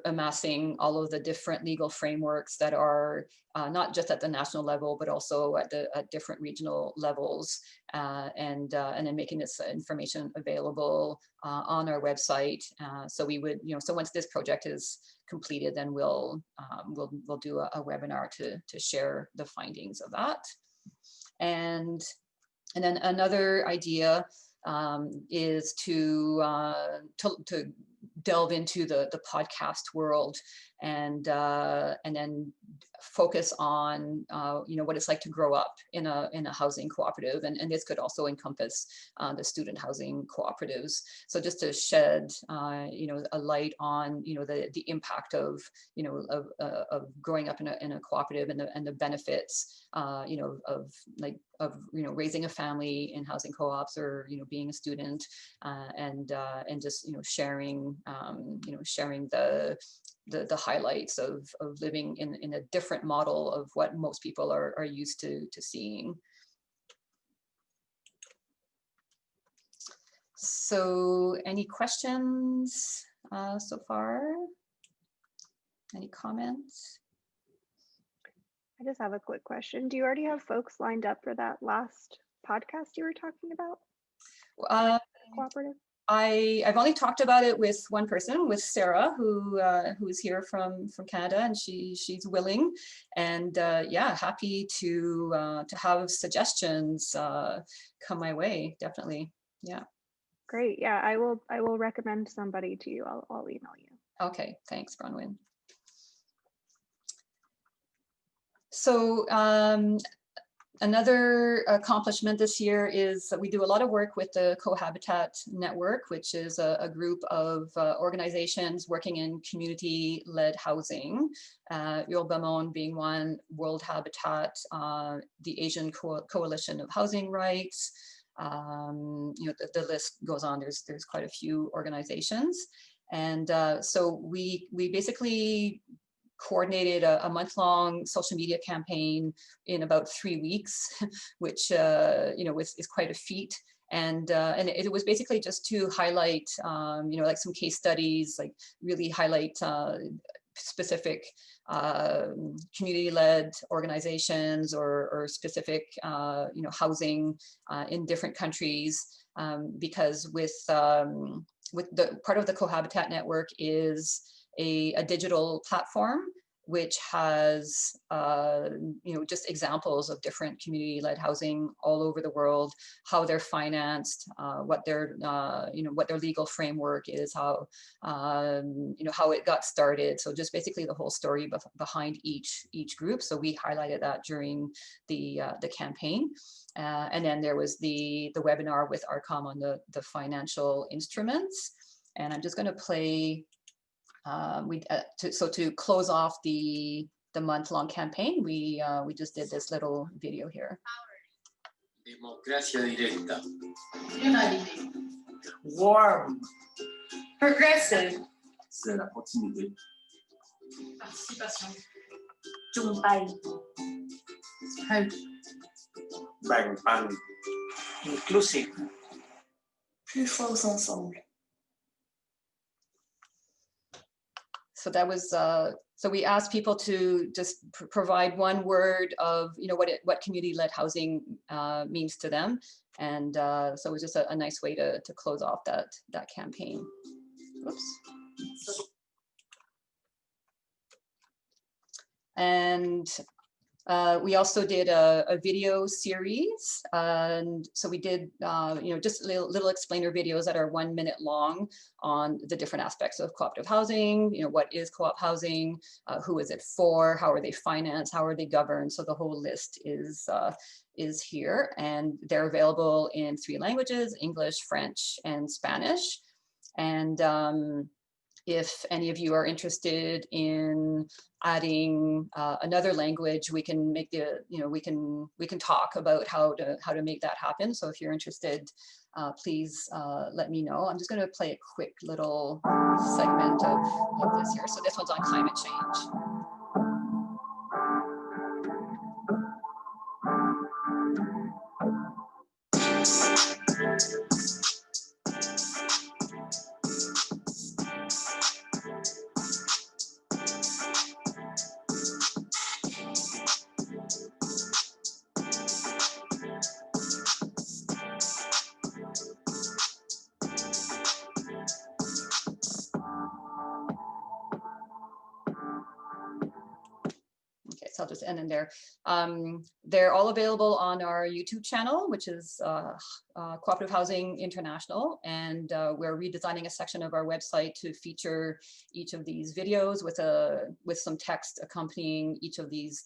amassing all of the different legal frameworks that are not just at the national level, but also at different regional levels, and then making this information available on our website. So we would, so once this project is completed, then we'll do a webinar to share the findings of that. And then another idea is to delve into the podcast world and then focus on what it's like to grow up in a housing cooperative, and this could also encompass the student housing cooperatives. So just to shed a light on the impact of growing up in a cooperative and the benefits of raising a family in housing co-ops, or being a student, and just sharing the highlights of living in a different model of what most people are used to seeing. So any questions so far? Any comments? I just have a quick question. Do you already have folks lined up for that last podcast you were talking about? Cooperative? I've only talked about it with one person, with Sarah, who is here from Canada, and she's willing, and yeah, happy to have suggestions come my way. Definitely, yeah. Great, yeah, I will recommend somebody to you. I'll email you. Okay, thanks, Bronwyn. So another accomplishment this year is that we do a lot of work with the Cohabitat Network, which is a group of organizations working in community-led housing. Urbamon being one, World Habitat, the Asian Coalition of Housing Rights. The list goes on. There's quite a few organizations, and so we basically coordinated a month-long social media campaign in about 3 weeks, which is quite a feat. And it was basically just to highlight, like some case studies, like really highlight specific community-led organizations or specific, housing in different countries, because with the part of the Cohabitat Network is a digital platform which has just examples of different community-led housing all over the world, how they're financed, what their legal framework is, how it got started. So just basically the whole story behind each group. So we highlighted that during the campaign. And then there was the webinar with ARCOM on the financial instruments. And I'm just going to play. To close off the month-long campaign, we just did this little video here. Democracia directa. Unity. Warm. Progressive. C'est la proximité. Participation. Jumpai. Hope. แบ่งปัน Inclusive. Plus forts ensemble. So that was, so we asked people to just provide one word of, what community-led housing means to them. And so it was just a nice way to close off that campaign. Oops. And we also did a video series, and so we did just little explainer videos that are 1 minute long on the different aspects of cooperative housing. What is co-op housing, who is it for, how are they financed, how are they governed. So the whole list is here, and they're available in 3 languages: English, French, and Spanish. And if any of you are interested in adding another language, we can make we can talk about how to make that happen. So if you're interested, please let me know. I'm just going to play a quick little segment of this here. So this one's on climate change. So I'll just end in there. they're all available on our YouTube channel, which is Cooperative Housing International. And we're redesigning a section of our website to feature each of these videos with some text accompanying each of these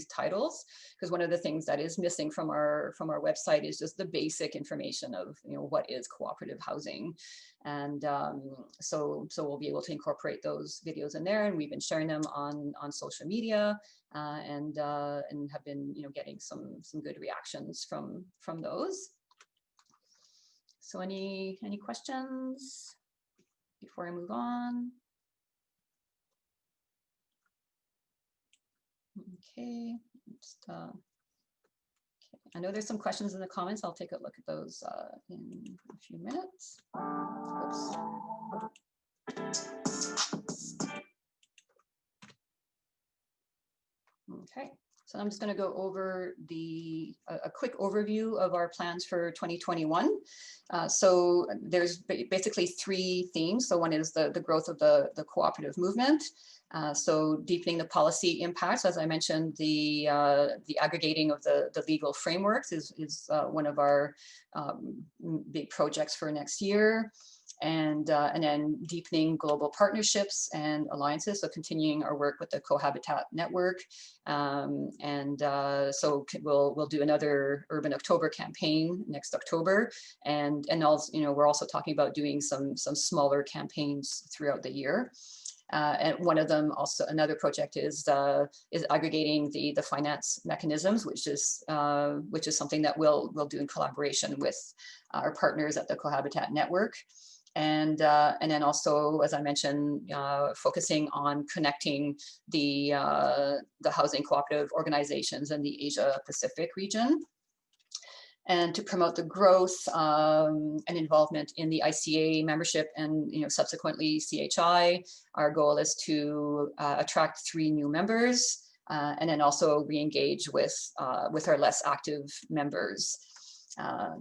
titles. Because one of the things that is missing from our website is just the basic information of what is cooperative housing. And so we'll be able to incorporate those videos in there, and we've been sharing them on social media, and have been getting some good reactions from those. So any questions before I move on? Okay, just, I know there's some questions in the comments. I'll take a look at those in a few minutes. Oops. Okay, so I'm just going to go over a quick overview of our plans for 2021. So there's basically three themes. So one is the growth of the cooperative movement. So deepening the policy impacts, as I mentioned, the aggregating of the legal frameworks is one of our big projects for next year. And then deepening global partnerships and alliances, so continuing our work with the Cohabitat Network. So we'll do another Urban October campaign next October. And also, we're also talking about doing some smaller campaigns throughout the year. And one of them, also another project, is aggregating the finance mechanisms, which is something that we'll do in collaboration with our partners at the Cohabitat Network. And then also, as I mentioned, focusing on connecting the housing cooperative organizations in the Asia Pacific region, and to promote the growth and involvement in the ICA membership and subsequently CHI. Our goal is to attract 3 new members, and then also re-engage with our less active members.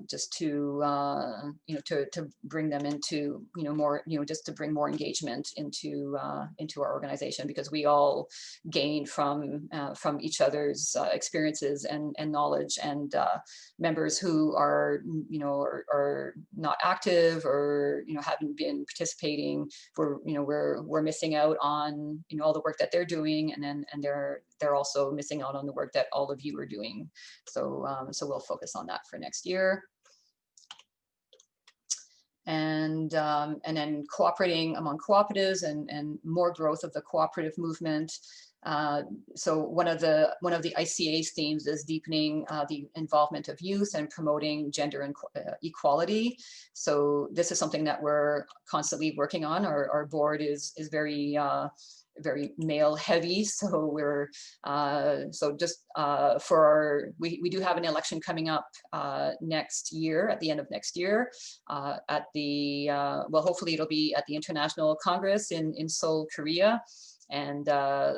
Just to bring them into more just to bring more engagement into our organization, because we all gain from each other's experiences and knowledge, and members who are are not active or haven't been participating, we're missing out on all the work that they're doing, and they're also missing out on the work that all of you are doing. So we'll focus on that for next year. And then cooperating among cooperatives and more growth of the cooperative movement. So one of the ICA's themes is deepening the involvement of youth and promoting gender and equality. So this is something that we're constantly working on. Our board is very male heavy, so we're we do have an election coming up next year, at the end of next year, at the hopefully it'll be at the International Congress in Seoul, Korea. And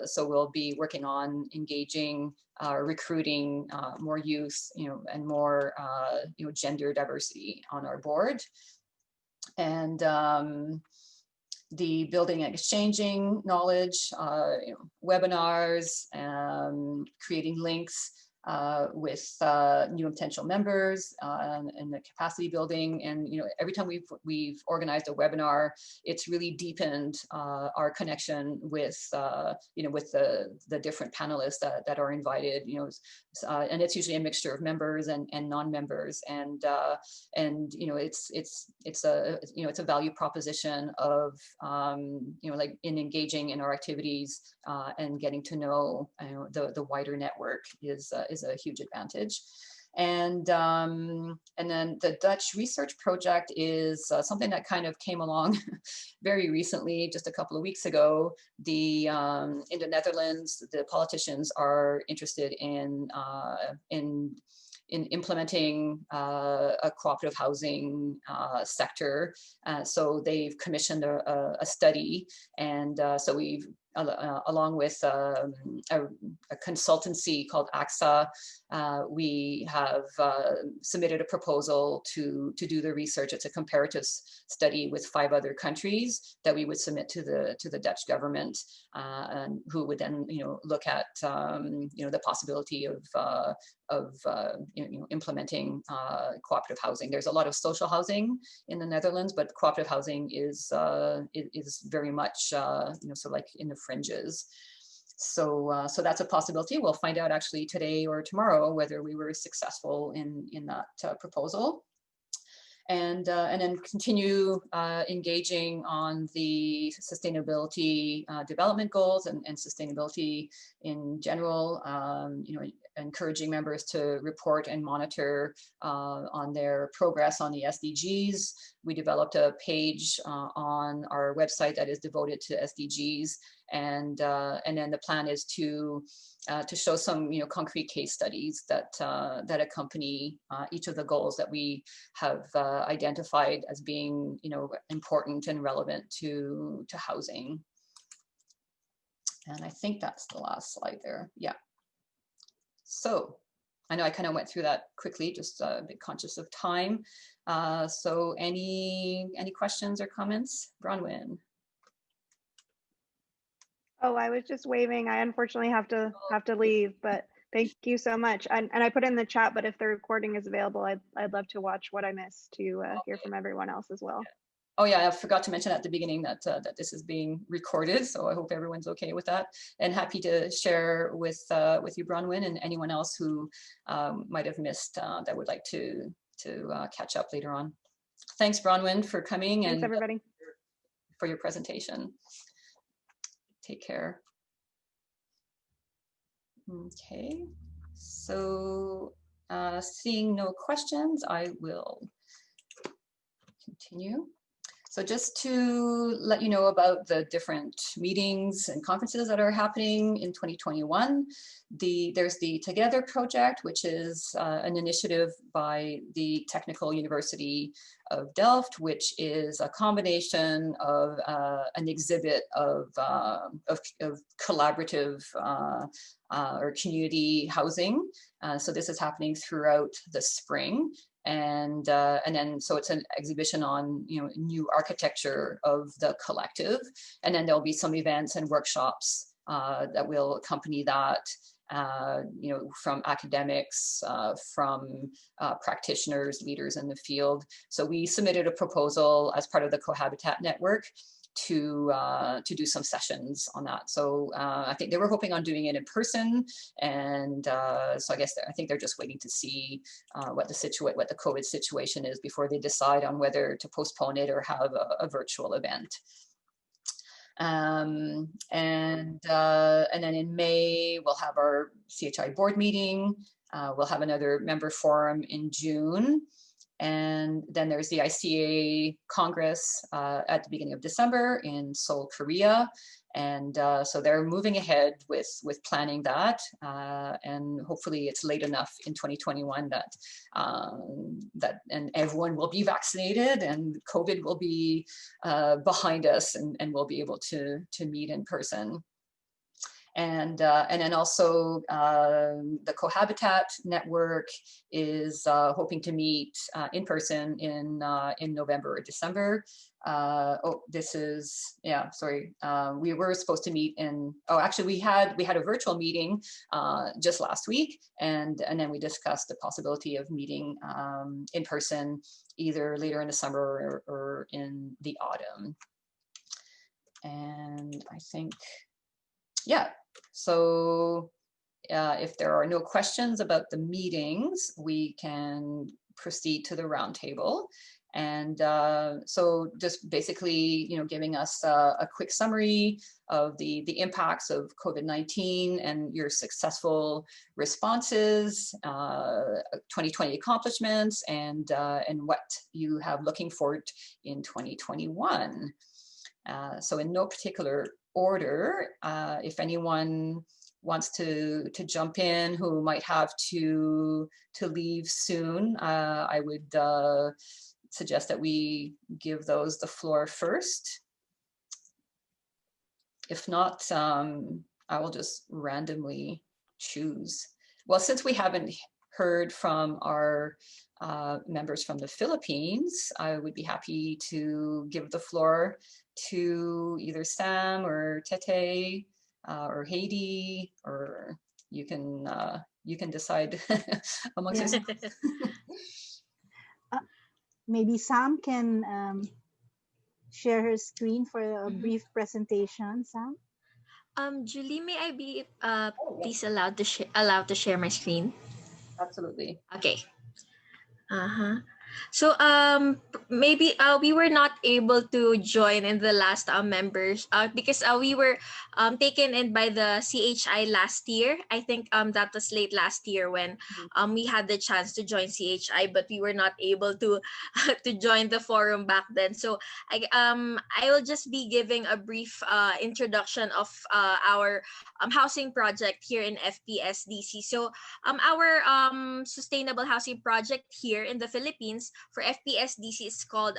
so we'll be working on engaging, recruiting more youth, and more gender diversity on our board. And the building and exchanging knowledge, webinars, creating links with new and potential members, and the capacity building. And every time we've organized a webinar, it's really deepened our connection with with the different panelists that are invited. And it's usually a mixture of members and non-members, and it's a value proposition of like in engaging in our activities and getting to know the wider network is a huge advantage. And then the Dutch research project is something that kind of came along very recently, just a couple of weeks ago. In the Netherlands, the politicians are interested in implementing a cooperative housing sector. So they've commissioned a study, and so we've along with a consultancy called AXA, we have submitted a proposal to do the research. It's a comparative study with 5 other countries that we would submit to the Dutch government, and who would then look at the possibility of implementing cooperative housing. There's a lot of social housing in the Netherlands, but cooperative housing is very much sort of like in the fringes. So that's a possibility. We'll find out actually today or tomorrow whether we were successful in that proposal. And then continue engaging on the sustainability development goals and sustainability in general, encouraging members to report and monitor on their progress on the SDGs. We developed a page on our website that is devoted to SDGs, and then the plan is to show some concrete case studies that accompany each of the goals that we have identified as being important and relevant to housing. And I think that's the last slide there. Yeah. So I know I kind of went through that quickly, just a bit conscious of time. So any questions or comments? Bronwyn. Oh, I was just waving. I unfortunately have to leave, but thank you so much. And I put in the chat, but if the recording is available, I'd love to watch what I missed to hear from everyone else as well. Oh yeah, I forgot to mention at the beginning that that this is being recorded, so I hope everyone's okay with that. And happy to share with you, Bronwyn, and anyone else who might have missed that would like to catch up later on. Thanks, Bronwyn, for coming. Thanks, and everybody. For your presentation. Take care. Okay, so seeing no questions, I will continue. So just to let you know about the different meetings and conferences that are happening in 2021, there's the Together project, which is an initiative by the Technical University of Delft, which is a combination of an exhibit of collaborative or community housing. So this is happening throughout the spring. And then so it's an exhibition on new architecture of the collective, and then there'll be some events and workshops that will accompany that, from academics, from practitioners, leaders in the field. So we submitted a proposal as part of the Cohabitat Network to do some sessions on that. So I think they were hoping on doing it in person, and so I think they're just waiting to see what the COVID situation is before they decide on whether to postpone it or have a virtual event. And then in May we'll have our CHI board meeting. We'll have another member forum in June. And then there's the ICA Congress at the beginning of December in Seoul, Korea. And so they're moving ahead with planning that. And hopefully it's late enough in 2021 that everyone will be vaccinated and COVID will be behind us, and we'll be able to meet in person. And then also the Cohabitat Network is hoping to meet in person in November or December. This is, yeah, sorry. We were supposed to meet actually we had a virtual meeting just last week, and then we discussed the possibility of meeting in person either later in the summer or in the autumn. And I think, yeah. So if there are no questions about the meetings, we can proceed to the roundtable. And so just basically, giving us a quick summary of the impacts of COVID-19 and your successful responses, 2020 accomplishments, and what you have looking forward in 2021. So in no particular order, if anyone wants to jump in who might have to leave soon, I would suggest that we give those the floor first. If not, I will just randomly choose. Well, since we haven't heard from our members from the Philippines, I would be happy to give the floor to either Sam or Tete or Haiti, or you can decide amongst Yeah. yourselves. Maybe Sam can share her screen for a brief presentation. Sam? Julie, may I be Oh, yes. please allowed to share my screen? Absolutely. Okay. So maybe we were not able to join in the last members because we were taken in by the CHI last year. I think that was late last year when we had the chance to join CHI, but we were not able to to join the forum back then. So I will just be giving a brief introduction of our housing project here in FPSDC. So our sustainable housing project here in the Philippines for FPSDC is called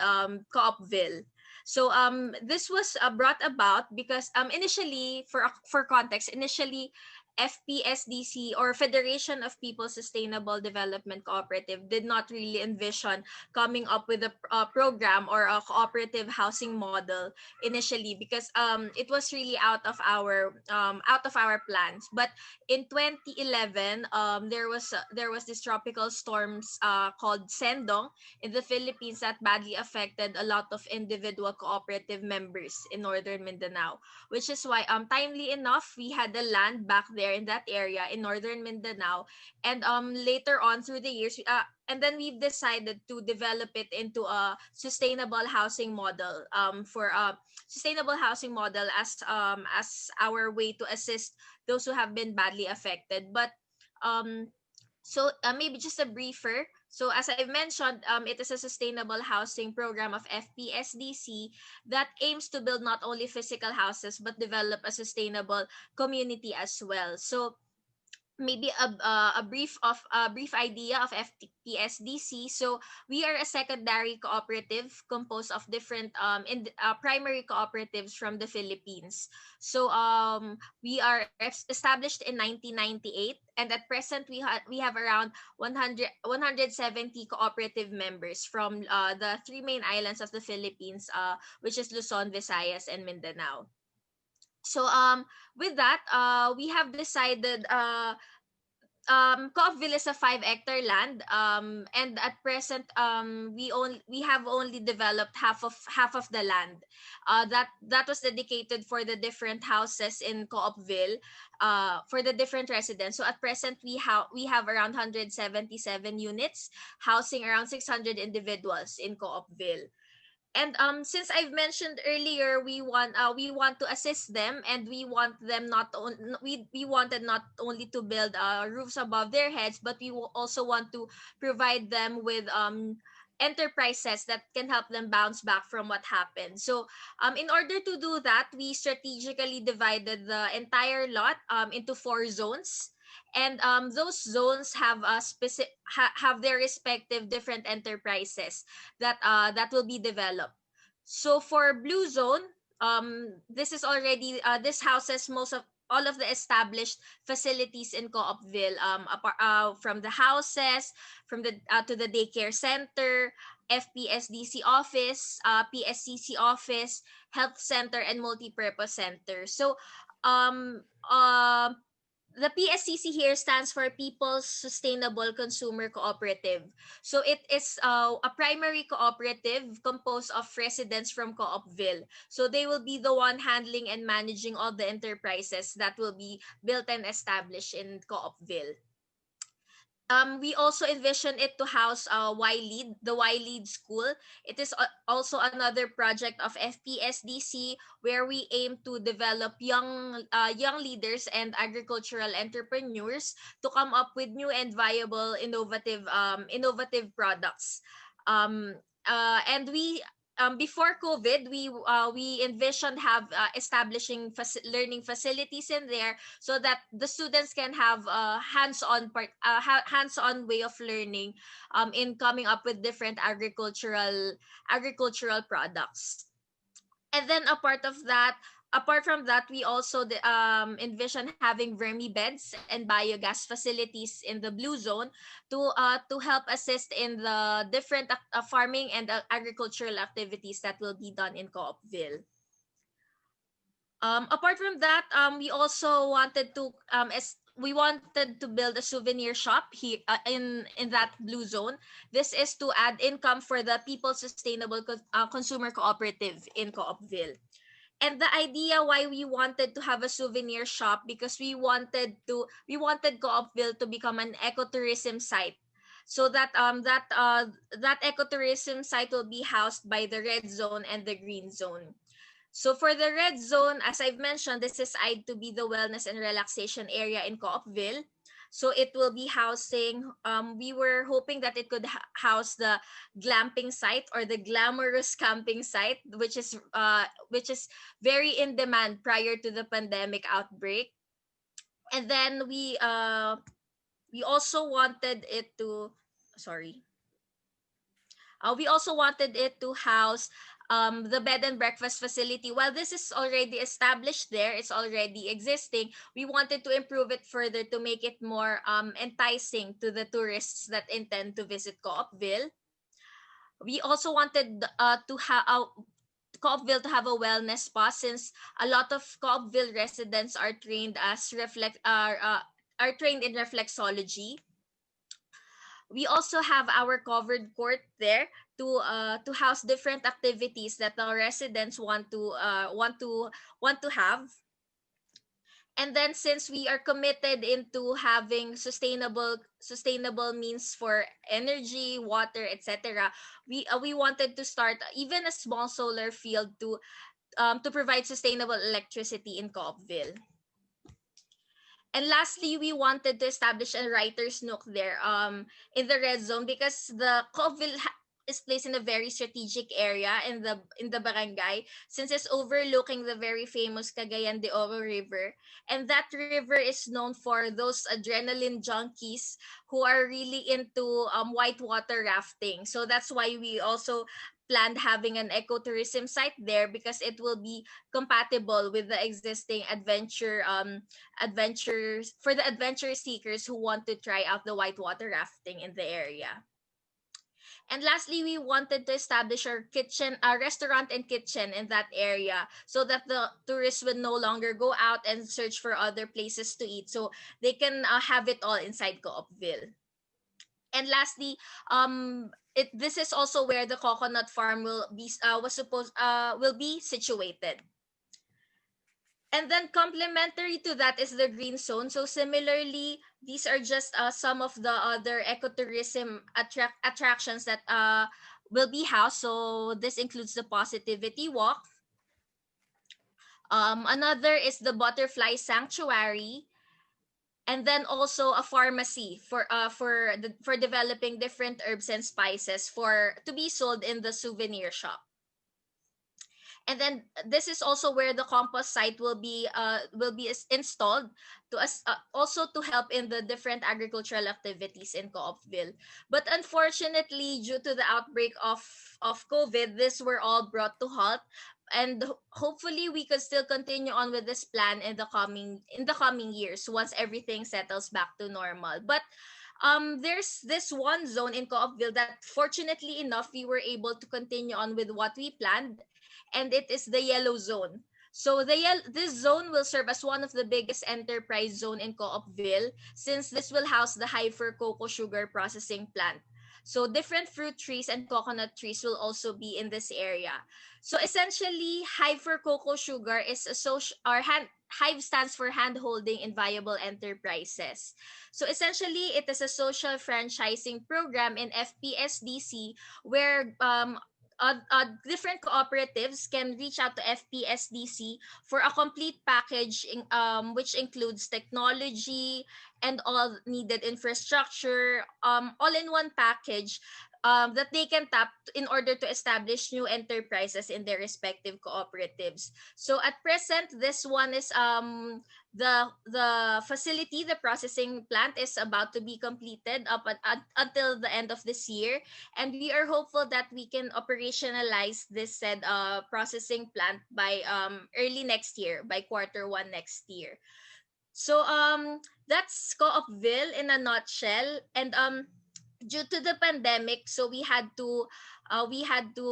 Coopville. So this was brought about because initially, for context, initially FPSDC or Federation of People Sustainable Development Cooperative did not really envision coming up with a program or a cooperative housing model initially, because it was really out of our plans. But in 2011, there was this tropical storms called Sendong in the Philippines that badly affected a lot of individual cooperative members in northern Mindanao, which is why timely enough we had the land back there in that area in northern Mindanao, and later on through the years and then we've decided to develop it into a sustainable housing model sustainable housing model as our way to assist those who have been badly affected. But maybe just a briefer. So as I've mentioned, it is a sustainable housing program of FPSDC that aims to build not only physical houses but develop a sustainable community as well. So maybe a brief idea of FPSDC. So we are a secondary cooperative composed of different primary cooperatives from the Philippines. So we are established in 1998, and at present we have around 170 cooperative members from the three main islands of the Philippines, which is Luzon, Visayas, and Mindanao. So with that, we have decided Cookville is a 5-hectare land, and at present we have only developed half of the land that was dedicated for the different houses in Coopville, for the different residents. So at present we have around 177 units housing around 600 individuals in Coopville. And since I've mentioned earlier, we want to assist them, and we want them we wanted not only to build roofs above their heads, but we also want to provide them with enterprises that can help them bounce back from what happened. So in order to do that, we strategically divided the entire lot into 4 zones. And those zones have have their respective different enterprises that will be developed. So for blue zone, this is already this houses most of all of the established facilities in Coopville, from the houses, from the to the daycare center, FPSDC office, PSCC office, health center, and multipurpose center. So um, uh, the PSCC here stands for People's Sustainable Consumer Cooperative. So it is a primary cooperative composed of residents from Coopville. So they will be the one handling and managing all the enterprises that will be built and established in Coopville. We also envision it to house the Y-Lead School. It is also another project of FPSDC where we aim to develop young leaders and agricultural entrepreneurs to come up with new and viable innovative products. And we before COVID, we envisioned establishing learning facilities in there so that the students can have hands-on way of learning in coming up with different agricultural products. And then a part of that, apart from that, we also envision having vermi beds and biogas facilities in the blue zone to help assist in the different farming and agricultural activities that will be done in Coopville. Apart from that, we also wanted to build a souvenir shop here in that blue zone. This is to add income for the People Sustainable Consumer Cooperative in Coopville. And the idea why we wanted to have a souvenir shop, because we wanted Coopville to become an ecotourism site. So that that ecotourism site will be housed by the red zone and the green zone. So for the red zone, as I've mentioned, this is eyed to be the wellness and relaxation area in Coopville. So it will be housing, we were hoping that it could house the glamping site or the glamorous camping site, which is very in demand prior to the pandemic outbreak. And then we also wanted it to, we also wanted it to house the bed and breakfast facility. While this is already established there, it's already existing, we wanted to improve it further to make it more enticing to the tourists that intend to visit Coopville. We also wanted Coopville to have a wellness spa, since a lot of Coopville residents are trained trained in reflexology. We also have our covered court there to house different activities that the residents want to have. And then, since we are committed into having sustainable means for energy, water, etc., we wanted to start even a small solar field to provide sustainable electricity in Coopville. And lastly, we wanted to establish a writer's nook there in the red zone, because the Coopville is placed in a very strategic area in the barangay, since it's overlooking the very famous Cagayan de Oro River. And that river is known for those adrenaline junkies who are really into whitewater rafting. So that's why we also planned having an ecotourism site there, because it will be compatible with the existing adventures for the adventure seekers who want to try out the whitewater rafting in the area. And lastly, we wanted to establish our restaurant and kitchen in that area, so that the tourists would no longer go out and search for other places to eat. So they can have it all inside Coopville. And lastly, this is also where the coconut farm will be situated. And then complementary to that is the green zone. So similarly, these are just some of the other ecotourism attractions that will be housed. So this includes the Positivity Walk. Another is the Butterfly Sanctuary. And then also a pharmacy for developing different herbs and spices to be sold in the souvenir shop. And then this is also where the compost site will be installed to also to help in the different agricultural activities in Coopville. But unfortunately, due to the outbreak of COVID, this were all brought to halt. And hopefully we could still continue on with this plan in the coming years, once everything settles back to normal. But there's this one zone in Coopville that, fortunately enough, we were able to continue on with what we planned, and it is the yellow zone. So this zone will serve as one of the biggest enterprise zone in Coopville, since this will house the Heifer cocoa sugar processing plant. So different fruit trees and coconut trees will also be in this area. So essentially, Heifer cocoa sugar is Hive stands for Hand Holding in Viable Enterprises. So essentially, it is a social franchising program in FPSDC where different cooperatives can reach out to FPSDC for a complete package which includes technology and all needed infrastructure, all in one package, that they can tap in order to establish new enterprises in their respective cooperatives. So at present, this one is the facility, the processing plant is about to be completed until the end of this year, and we are hopeful that we can operationalize this said processing plant by early next year, by Q1 next year. So that's Coopville in a nutshell. And due to the pandemic, so we had to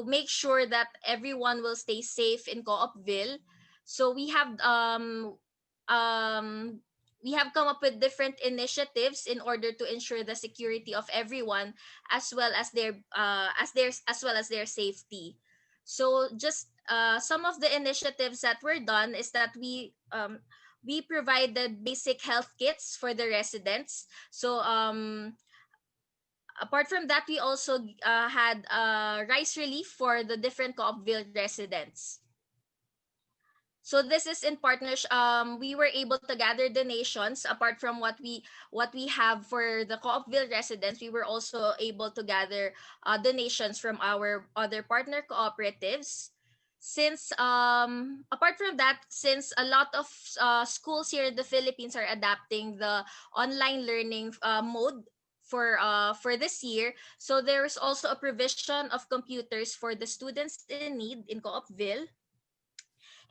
make sure that everyone will stay safe in Coopville. So we have come up with different initiatives in order to ensure the security of everyone, as well as their safety. So just some of the initiatives that were done is that we provided basic health kits for the residents. So apart from that, we also had rice relief for the different Coopville residents. So this is in partnership. We were able to gather donations. Apart from what we have for the Coopville residents, we were also able to gather donations from our other partner cooperatives. Since apart from that, since a lot of schools here in the Philippines are adapting the online learning mode for this year, so there's also a provision of computers for the students in need in Coopville.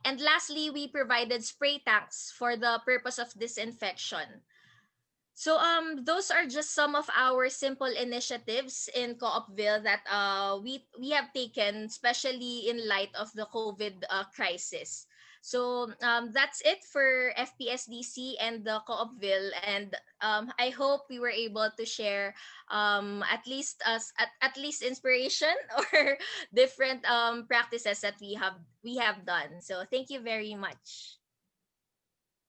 And lastly, we provided spray tanks for the purpose of disinfection. So those are just some of our simple initiatives in Coopville that we have taken, especially in light of the COVID crisis. So that's it for FPSDC and the Coopville, and I hope we were able to share at least inspiration or different practices that we have done. So thank you very much.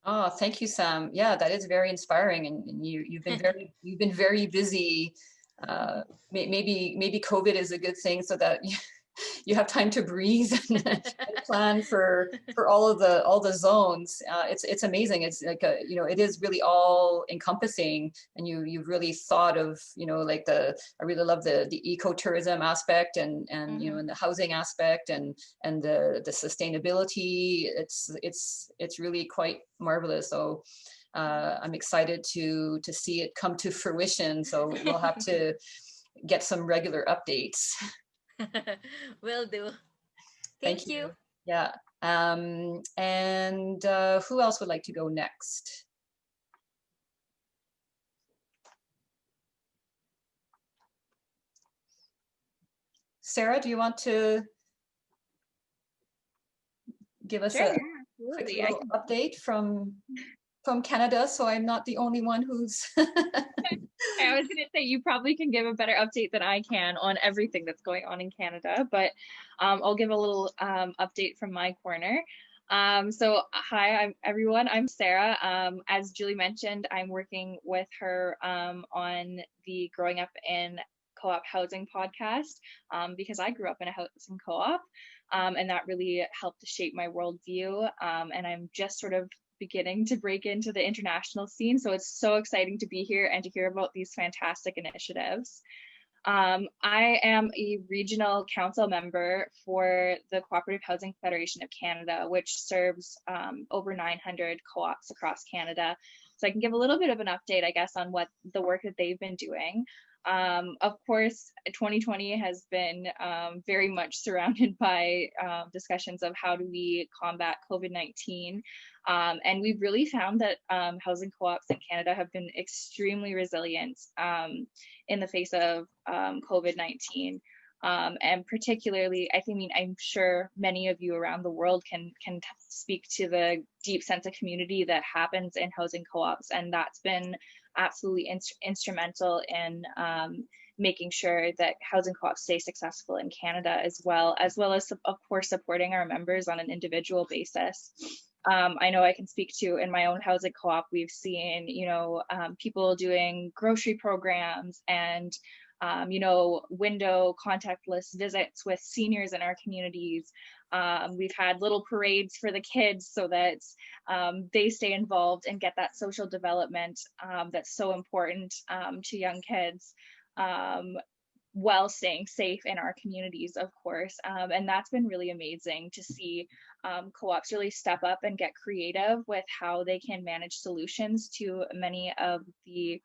Oh, thank you, Sam. Yeah, that is very inspiring, and you've been very busy. Maybe COVID is a good thing, so that you have time to breathe and plan for all the zones. It's amazing. It's like it is really all encompassing, and you've really thought of like I really love the ecotourism aspect and and the housing aspect and the sustainability. It's really quite marvelous. So I'm excited to see it come to fruition. So we'll have to get some regular updates. Will do. Thank you. Yeah. And who else would like to go next? Sarah, do you want to give us a quick little update from Canada, so I'm not the only one who's I was going to say, you probably can give a better update than I can on everything that's going on in Canada, but I'll give a little update from my corner. So hi, everyone. I'm Sarah. As Julie mentioned, I'm working with her on the Growing Up in Co-op Housing podcast because I grew up in a housing co-op, and that really helped to shape my worldview. And I'm just sort of beginning to break into the international scene. So it's so exciting to be here and to hear about these fantastic initiatives. I am a regional council member for the Cooperative Housing Federation of Canada, which serves over 900 co-ops across Canada. So I can give a little bit of an update, I guess, on what the work that they've been doing. Of course, 2020 has been very much surrounded by discussions of how do we combat COVID-19. And we've really found that housing co-ops in Canada have been extremely resilient in the face of COVID-19. And particularly, I'm sure many of you around the world can speak to the deep sense of community that happens in housing co-ops, and that's been absolutely instrumental in making sure that housing co-ops stay successful in Canada, as well as of course supporting our members on an individual basis. I know I can speak to in my own housing co-op, we've seen people doing grocery programs and window contactless visits with seniors in our communities. We've had little parades for the kids so that they stay involved and get that social development that's so important to young kids. while staying safe in our communities, of course. And that's been really amazing to see co-ops really step up and get creative with how they can manage solutions to many of the,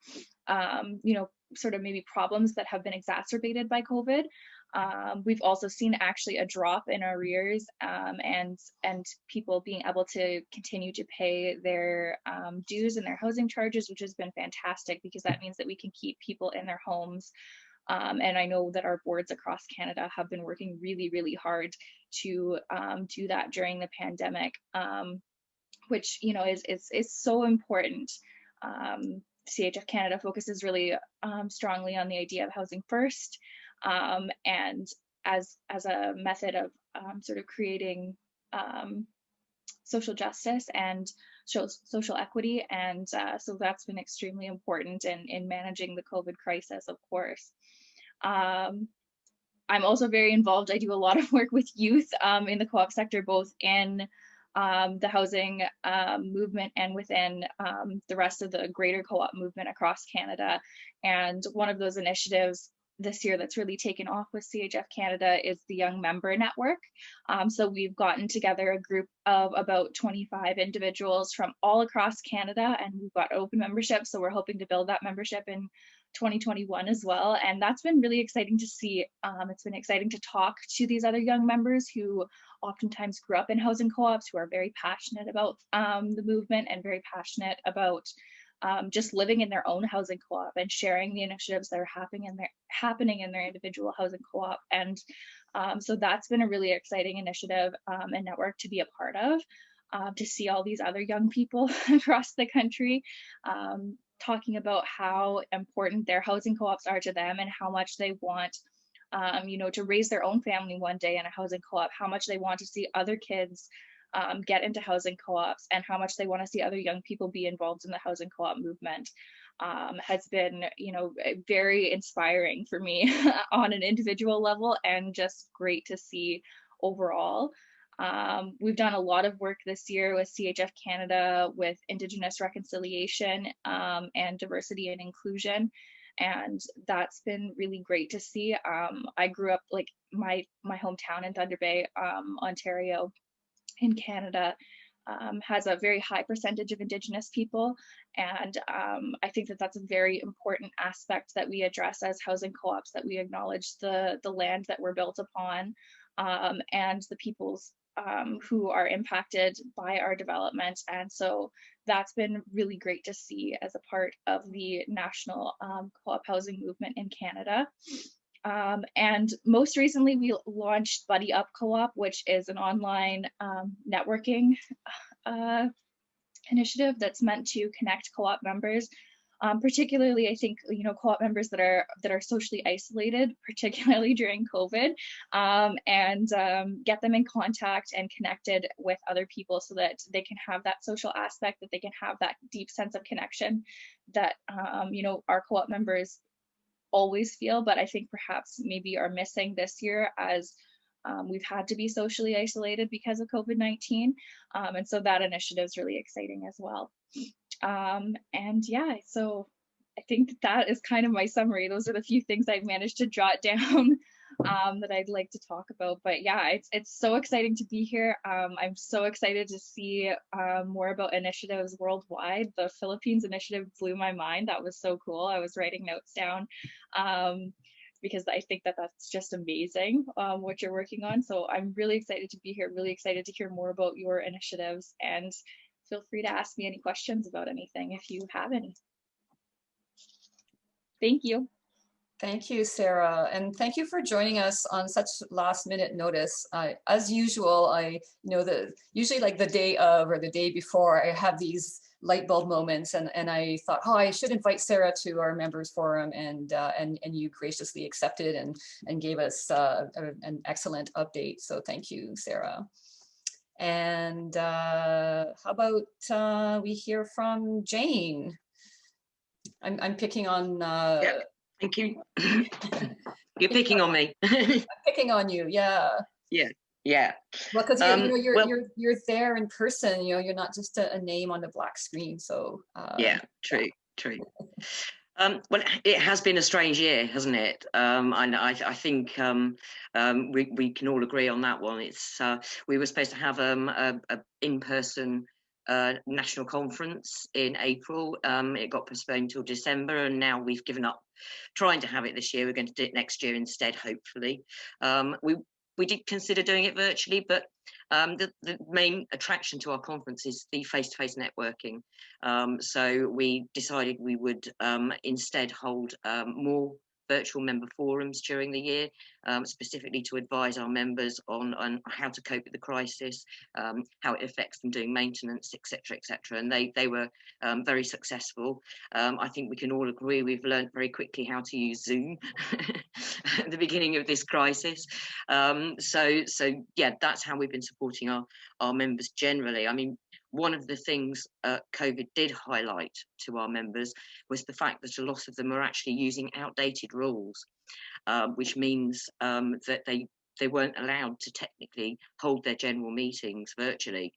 sort of maybe problems that have been exacerbated by COVID. We've also seen actually a drop in arrears and people being able to continue to pay their dues and their housing charges, which has been fantastic because that means that we can keep people in their homes. And I know that our boards across Canada have been working really, really hard to do that during the pandemic, which is so important. CHF Canada focuses really strongly on the idea of housing first, and as a method of sort of creating social justice and social equity, and so that's been extremely important in managing the COVID crisis, of course. I'm also very involved. I do a lot of work with youth in the co-op sector, both in the housing movement and within the rest of the greater co-op movement across Canada. And one of those initiatives this year that's really taken off with CHF Canada is the Young Member Network. So we've gotten together a group of about 25 individuals from all across Canada, and we've got open membership. So we're hoping to build that membership in 2021 as well. And that's been really exciting to see. It's been exciting to talk to these other young members who oftentimes grew up in housing co-ops, who are very passionate about the movement and very passionate about just living in their own housing co-op and sharing the initiatives that are happening in their individual housing co-op. And so that's been a really exciting initiative and network to be a part of, to see all these other young people across the country talking about how important their housing co-ops are to them and how much they want to raise their own family one day in a housing co-op, how much they want to see other kids get into housing co-ops, and how much they want to see other young people be involved in the housing co-op movement, has been, very inspiring for me on an individual level, and just great to see overall. We've done a lot of work this year with CHF Canada with Indigenous reconciliation and diversity and inclusion. And that's been really great to see. I grew up, like my hometown in Thunder Bay, Ontario in Canada, has a very high percentage of Indigenous people. And I think that that's a very important aspect that we address as housing co-ops, that we acknowledge the land that we're built upon, and the peoples who are impacted by our development. And so that's been really great to see as a part of the national co-op housing movement in Canada. And most recently, we launched Buddy Up Co-op, which is an online networking initiative that's meant to connect co-op members, particularly, I think, co-op members that are socially isolated, particularly during COVID, and get them in contact and connected with other people so that they can have that social aspect, that they can have that deep sense of connection that our co-op members always feel, but I think perhaps maybe are missing this year as we've had to be socially isolated because of COVID-19. And so that initiative is really exciting as well. And yeah, so I think that is kind of my summary. Those are the few things I've managed to jot down that I'd like to talk about. But yeah, it's so exciting to be here. I'm so excited to see more about initiatives worldwide. The Philippines initiative blew my mind. That was so cool. I was writing notes down because I think that that's just amazing what you're working on. So I'm really excited to be here, really excited to hear more about your initiatives, and feel free to ask me any questions about anything if you have any. Thank you. Thank you, Sarah, and thank you for joining us on such last-minute notice. As usual, usually like the day of or the day before, I have these light bulb moments, and I thought, oh, I should invite Sarah to our members forum, and you graciously accepted and gave us an excellent update. So thank you, Sarah. And how about we hear from Jane? I'm picking on. Yeah, thank you. You're picking on me. I'm picking on you. Yeah. Yeah. Yeah. Well, because you're there in person. You're not just a name on the black screen. So. Yeah. True. Well, it has been a strange year, hasn't it? And I think we can all agree on that one. It's we were supposed to have a in-person national conference in April. It got postponed till December, and now we've given up trying to have it this year. We're going to do it next year instead, hopefully. We did consider doing it virtually, but the main attraction to our conference is the face-to-face networking. So we decided we would instead hold more virtual member forums during the year, specifically to advise our members on how to cope with the crisis, how it affects them doing maintenance, etc., etc. And they were very successful. I think we can all agree we've learned very quickly how to use Zoom at the beginning of this crisis. So yeah, that's how we've been supporting our members generally. I mean, one of the things COVID did highlight to our members was the fact that a lot of them are actually using outdated rules, which means that they weren't allowed to technically hold their general meetings virtually.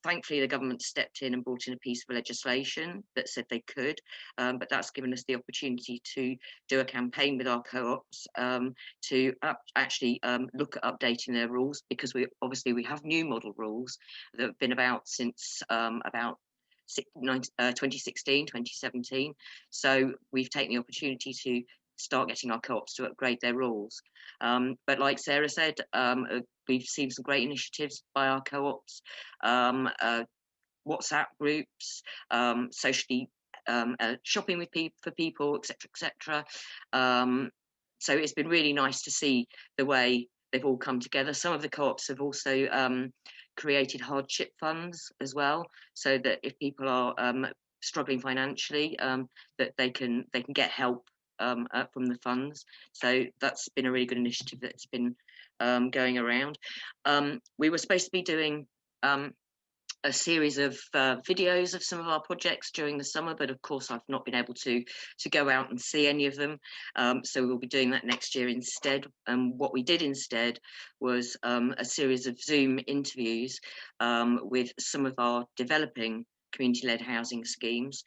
Thankfully, the government stepped in and brought in a piece of legislation that said they could, but that's given us the opportunity to do a campaign with our co-ops to actually look at updating their rules, because we have new model rules that have been about since about 2016, 2017. So we've taken the opportunity to start getting our co-ops to upgrade their rules. But like Sarah said, we've seen some great initiatives by our co-ops, WhatsApp groups, socially shopping for people, etc., etc. So it's been really nice to see the way they've all come together. Some of the co-ops have also created hardship funds as well, so that if people are struggling financially, that they can get help from the funds. So that's been a really good initiative that's been going around. We were supposed to be doing a series of videos of some of our projects during the summer, but of course I've not been able to go out and see any of them. So we'll be doing that next year instead. And what we did instead was a series of Zoom interviews with some of our developing community-led housing schemes,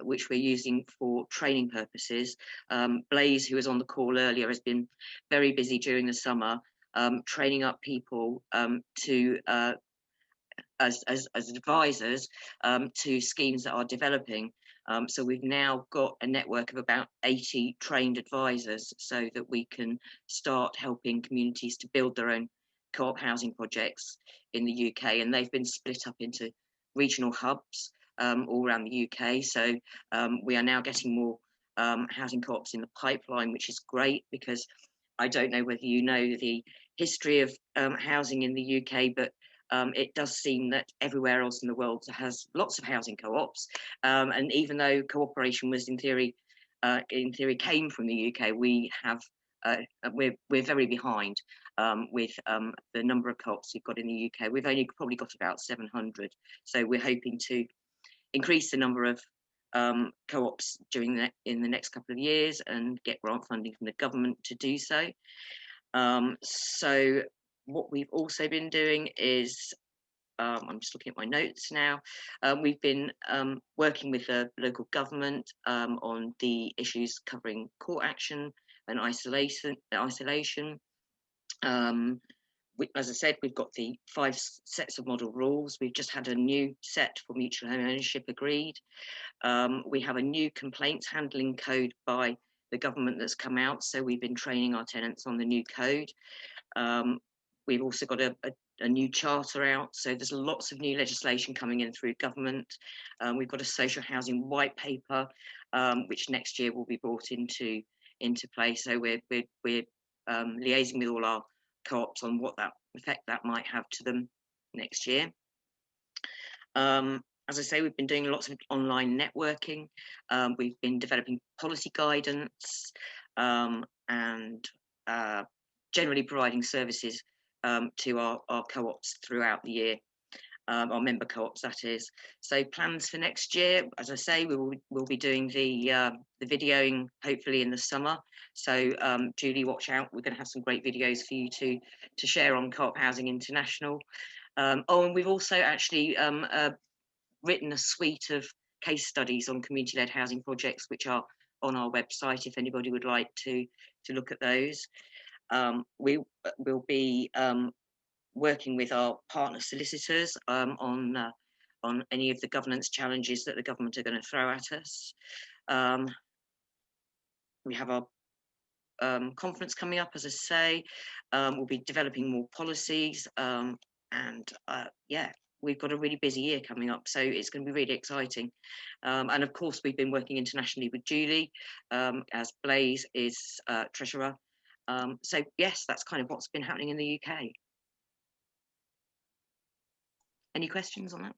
which we're using for training purposes. Blaze, who was on the call earlier, has been very busy during the summer training up people to as advisors to schemes that are developing. So we've now got a network of about 80 trained advisors, so that we can start helping communities to build their own co-op housing projects in the UK. And they've been split up into regional hubs all around the UK. So we are now getting more housing co-ops in the pipeline, which is great, because I don't know whether you know the history of housing in the UK, but it does seem that everywhere else in the world has lots of housing co-ops, and even though cooperation was in theory came from the UK, we have we're very behind with the number of co-ops we've got in the UK. We've only probably got about 700, so we're hoping to increase the number of co-ops in the next couple of years and get grant funding from the government to do so. So what we've also been doing is, I'm just looking at my notes now, we've been working with the local government on the issues covering court action and isolation. As I said, we've got the 5 sets of model rules. We've just had a new set for mutual home ownership agreed. We have a new complaints handling code by the government that's come out, so we've been training our tenants on the new code. We've also got a new charter out, so there's lots of new legislation coming in through government. We've got a social housing white paper, which next year will be brought into place. So we're liaising with all our co-ops on what that effect that might have to them next year. As I say, we've been doing lots of online networking. We've been developing policy guidance and generally providing services to our co-ops throughout the year, our member co-ops, that is. So plans for next year, as I say, we'll be doing the videoing hopefully in the summer. So Julie, watch out. We're going to have some great videos for you to share on Co-op Housing International. Oh, and we've also actually written a suite of case studies on community-led housing projects, which are on our website if anybody would like to look at those. We will be working with our partner solicitors on any of the governance challenges that the government are going to throw at us. We have our conference coming up, as I say. We'll be developing more policies, and yeah, we've got a really busy year coming up, so it's going to be really exciting. And of course, we've been working internationally with Julie, as Blaze is treasurer. So yes, that's kind of what's been happening in the UK. Any questions on that?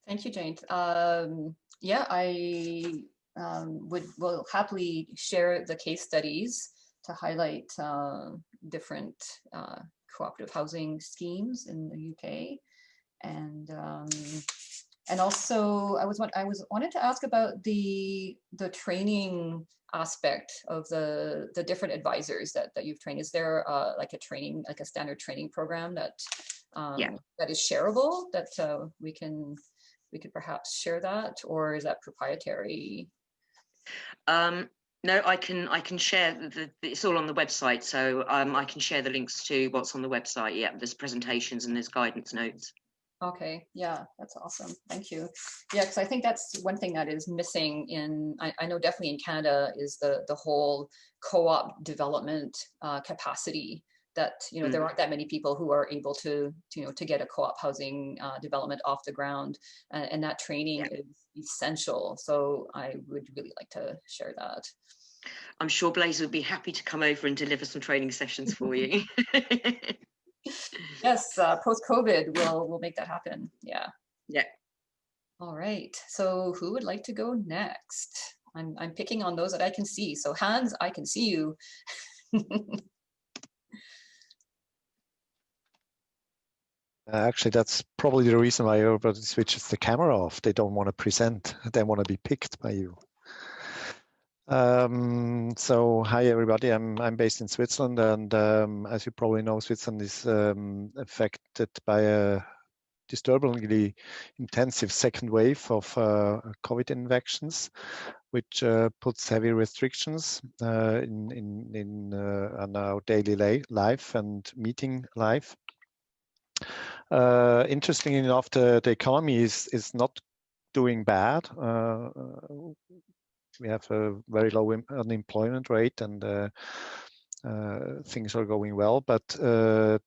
Thank you, Jane. Yeah, I will happily share the case studies to highlight different cooperative housing schemes in the UK, and also I wanted to ask about the training aspect of the different advisors that you've trained. Is there like a standard training program that that is shareable, that we could perhaps share that, or is that proprietary? No, I can share it's all on the website, so I can share the links to what's on the website. Yeah, there's presentations and there's guidance notes. Okay, yeah, that's awesome. Thank you. Yeah, because I think that's one thing that is missing in, I know definitely in Canada, is the whole co-op development capacity, that, you know, there aren't that many people who are able to get a co-op housing development off the ground, and that training is essential. So I would really like to share that. I'm sure Blaze would be happy to come over and deliver some training sessions for you. Yes, post-COVID, we'll make that happen. Yeah. Yeah. All right. So who would like to go next? I'm picking on those that I can see. So Hans, I can see you. Actually, that's probably the reason why everybody switches the camera off. They don't want to present. They want to be picked by you. So hi everybody. I'm based in Switzerland, and as you probably know, Switzerland is affected by a disturbingly intensive second wave of COVID infections, which puts heavy restrictions in our daily life and meeting life. Interestingly enough, the economy is not doing bad. We have a very low unemployment rate, and things are going well. But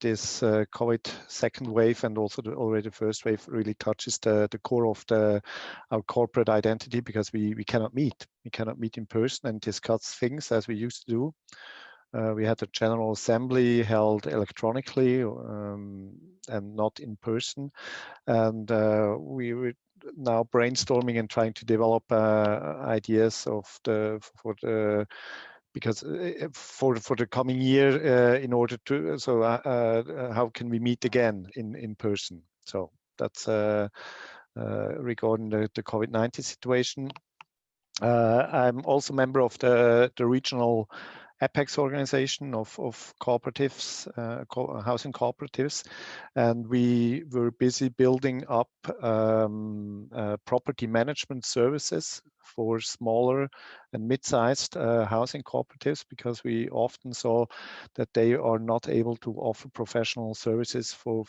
this COVID second wave, and also already the first wave, really touches the core of our corporate identity, because we cannot meet. We cannot meet in person and discuss things as we used to do. We had a general assembly held electronically and not in person, and we were now brainstorming and trying to develop ideas for the coming year, in order to how can we meet again in person. So that's regarding the COVID-19 situation. I'm also a member of the regional Apex organization of cooperatives, housing cooperatives, and we were busy building up property management services for smaller and mid-sized housing cooperatives, because we often saw that they are not able to offer professional services for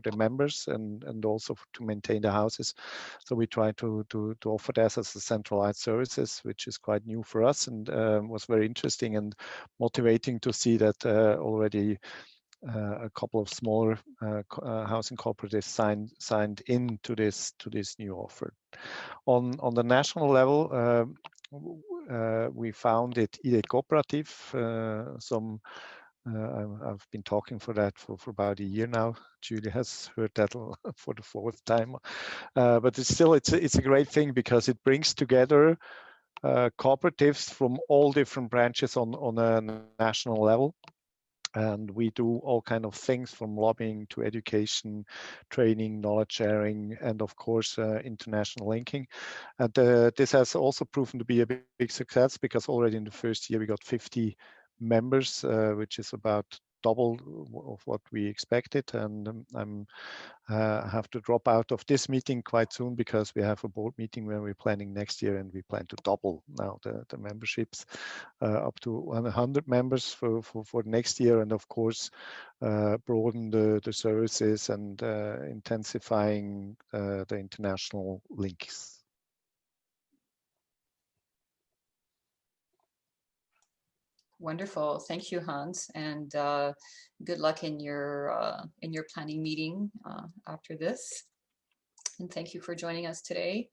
their members, and also to maintain the houses. So we try to offer that as a centralized services, which is quite new for us, and was very interesting and motivating to see that already a couple of smaller housing cooperatives signed into this new offer. On the national level, we founded Cooperative. I've been talking for about a year now. Julie has heard that for the fourth time, but it's a great thing, because it brings together cooperatives from all different branches on a national level. And we do all kinds of things, from lobbying to education, training, knowledge sharing, and of course, international linking. And this has also proven to be a big success, because already in the first year we got 50 members, which is about double of what we expected, and I'm have to drop out of this meeting quite soon because we have a board meeting where we're planning next year, and we plan to double now the memberships up to 100 members for next year, and of course broaden the services and intensifying the international links. Wonderful. Thank you, Hans, and good luck in your planning meeting after this. And thank you for joining us today.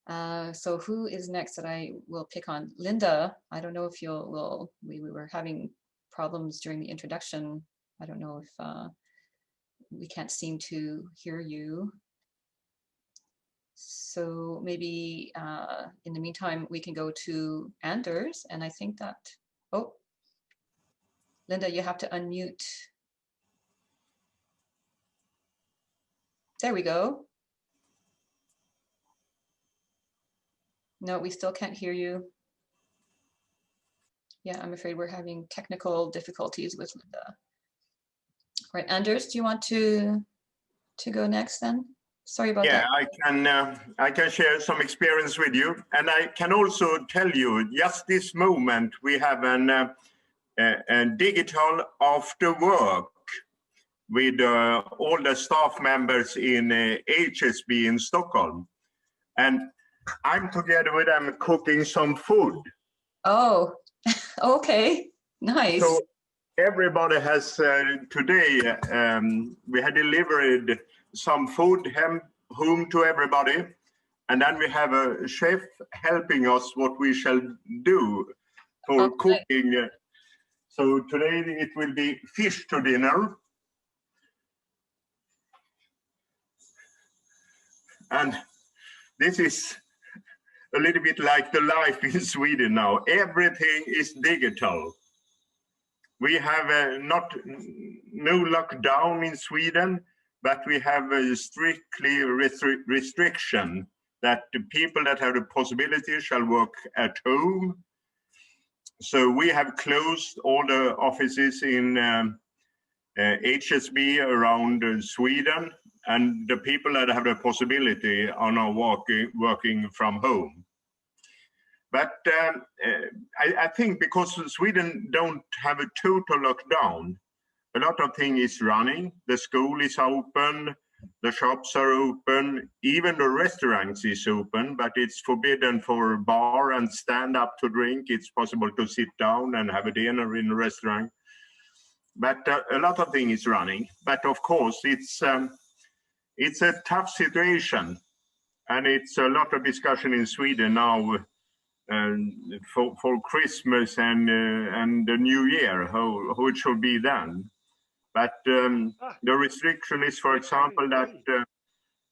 So who is next that I will pick on? Linda, I don't know if we were having problems during the introduction. I don't know if we can't seem to hear you. So maybe in the meantime, we can go to Anders, and I think that, oh, Linda, you have to unmute. There we go. No, we still can't hear you. Yeah, I'm afraid we're having technical difficulties with Linda. All right, Anders, do you want to go next then? Sorry about that. Yeah, I can share some experience with you, and I can also tell you just this moment we have a digital after work with all the staff members in HSB in Stockholm, and I'm together with them cooking some food. Oh, okay, nice. So everybody has today, we had delivered some food home to everybody, and then we have a chef helping us what we shall do for cooking. So today it will be fish to dinner. And this is a little bit like the life in Sweden now. Everything is digital. We have no lockdown in Sweden, but we have a strictly restriction that the people that have the possibility shall work at home. So we have closed all the offices in HSB around Sweden, and the people that have the possibility are now working from home. But I think because Sweden don't have a total lockdown, a lot of things is running. The school is open, the shops are open, even the restaurants is open, but it's forbidden for bar and stand up to drink. It's possible to sit down and have a dinner in a restaurant. But a lot of things is running. But of course, it's a tough situation, and it's a lot of discussion in Sweden now for Christmas and the New Year, how it should be done. But the restriction is, for example, that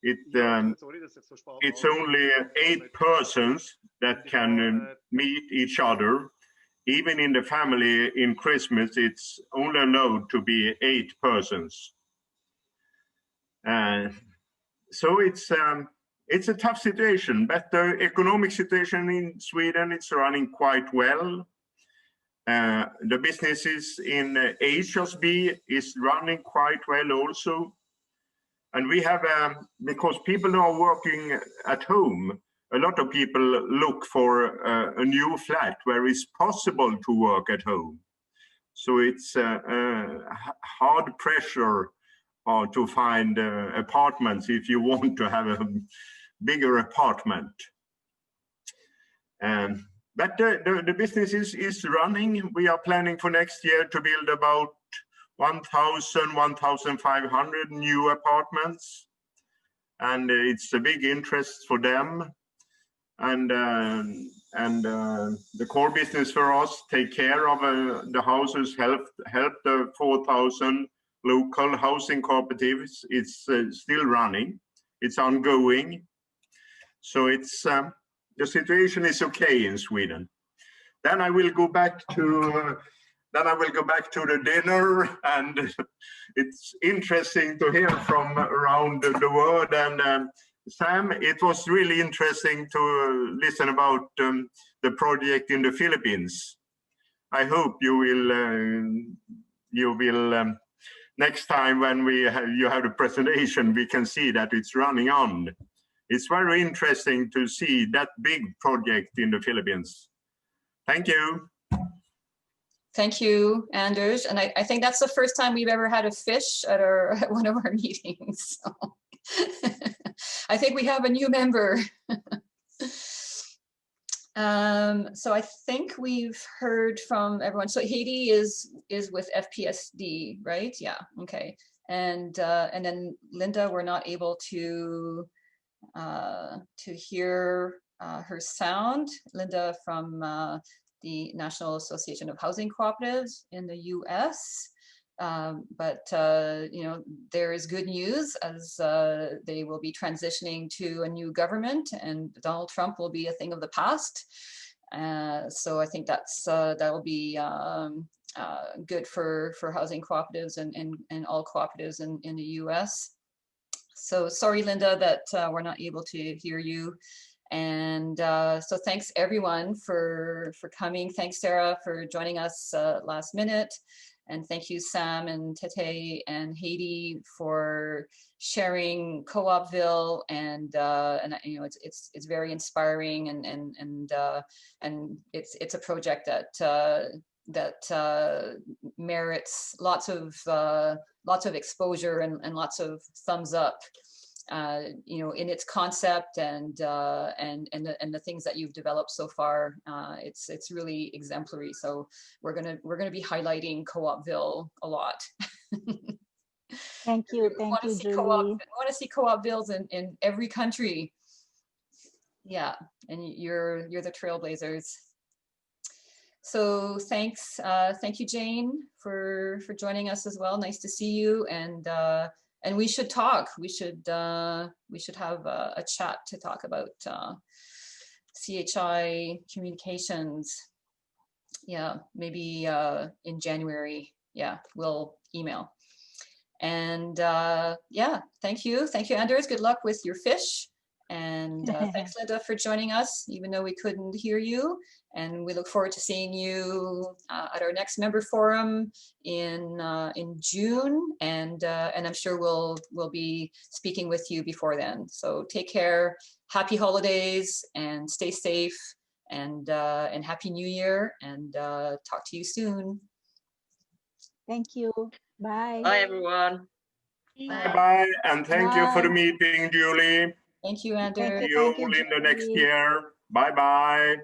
it's only 8 persons that can meet each other. Even in the family in Christmas, it's only allowed to be 8 persons. So it's a tough situation, but the economic situation in Sweden, it's running quite well. The businesses in HSB is running quite well also. And we have, because people are working at home, a lot of people look for a new flat where it's possible to work at home. So it's hard pressure to find apartments if you want to have a bigger apartment. But the business is running. We are planning for next year to build about 1,000, 1,500 new apartments. And it's a big interest for them. And the core business for us, take care of the houses, help the 4,000 local housing cooperatives. It's still running. It's ongoing. So it's the situation is okay in Sweden. Then I will go back to the dinner, and it's interesting to hear from around the world. And Sam, it was really interesting to listen about the project in the Philippines. I hope you you will, next time when you have the presentation, we can see that it's running on. It's very interesting to see that big project in the Philippines. Thank you. Thank you, Anders. And I think that's the first time we've ever had a fish at one of our meetings. So I think we have a new member. So I think we've heard from everyone. So Haiti is with FPSD, right? Yeah. Okay. And then Linda, we're not able to hear her sound. Linda from the National Association of Housing Cooperatives in the U.S. But you know, there is good news as they will be transitioning to a new government, and Donald Trump will be a thing of the past. So I think that will be good for housing cooperatives and all cooperatives in the U.S. So sorry, Linda, that we're not able to hear you. And so thanks everyone for coming. Thanks, Sarah, for joining us last minute. And thank you, Sam and Tete and Haiti, for sharing Co-opville, and you know, it's very inspiring, and it's a project that merits lots of exposure and lots of thumbs up. You know, in its concept and the things that you've developed so far, it's really exemplary. So we're gonna be highlighting Co-opville a lot. Thank you, Julie. We want to see Co-opvilles in every country. Yeah, and you're the trailblazers. So thanks, thank you, Jane, for joining us as well. Nice to see you, and we should talk. We should have a chat to talk about CHI communications. Yeah, maybe in January. Yeah, we'll email. And yeah, thank you, Anders. Good luck with your fish. And thanks, Linda, for joining us, even though we couldn't hear you. And we look forward to seeing you at our next member forum in June. And I'm sure we'll be speaking with you before then. So take care, happy holidays, and stay safe, and happy New Year. And talk to you soon. Thank you. Bye. Bye, everyone. Bye-bye, and thank you for the meeting, Julie. Thank you, Anders. See you, Linda, next year. Bye-bye.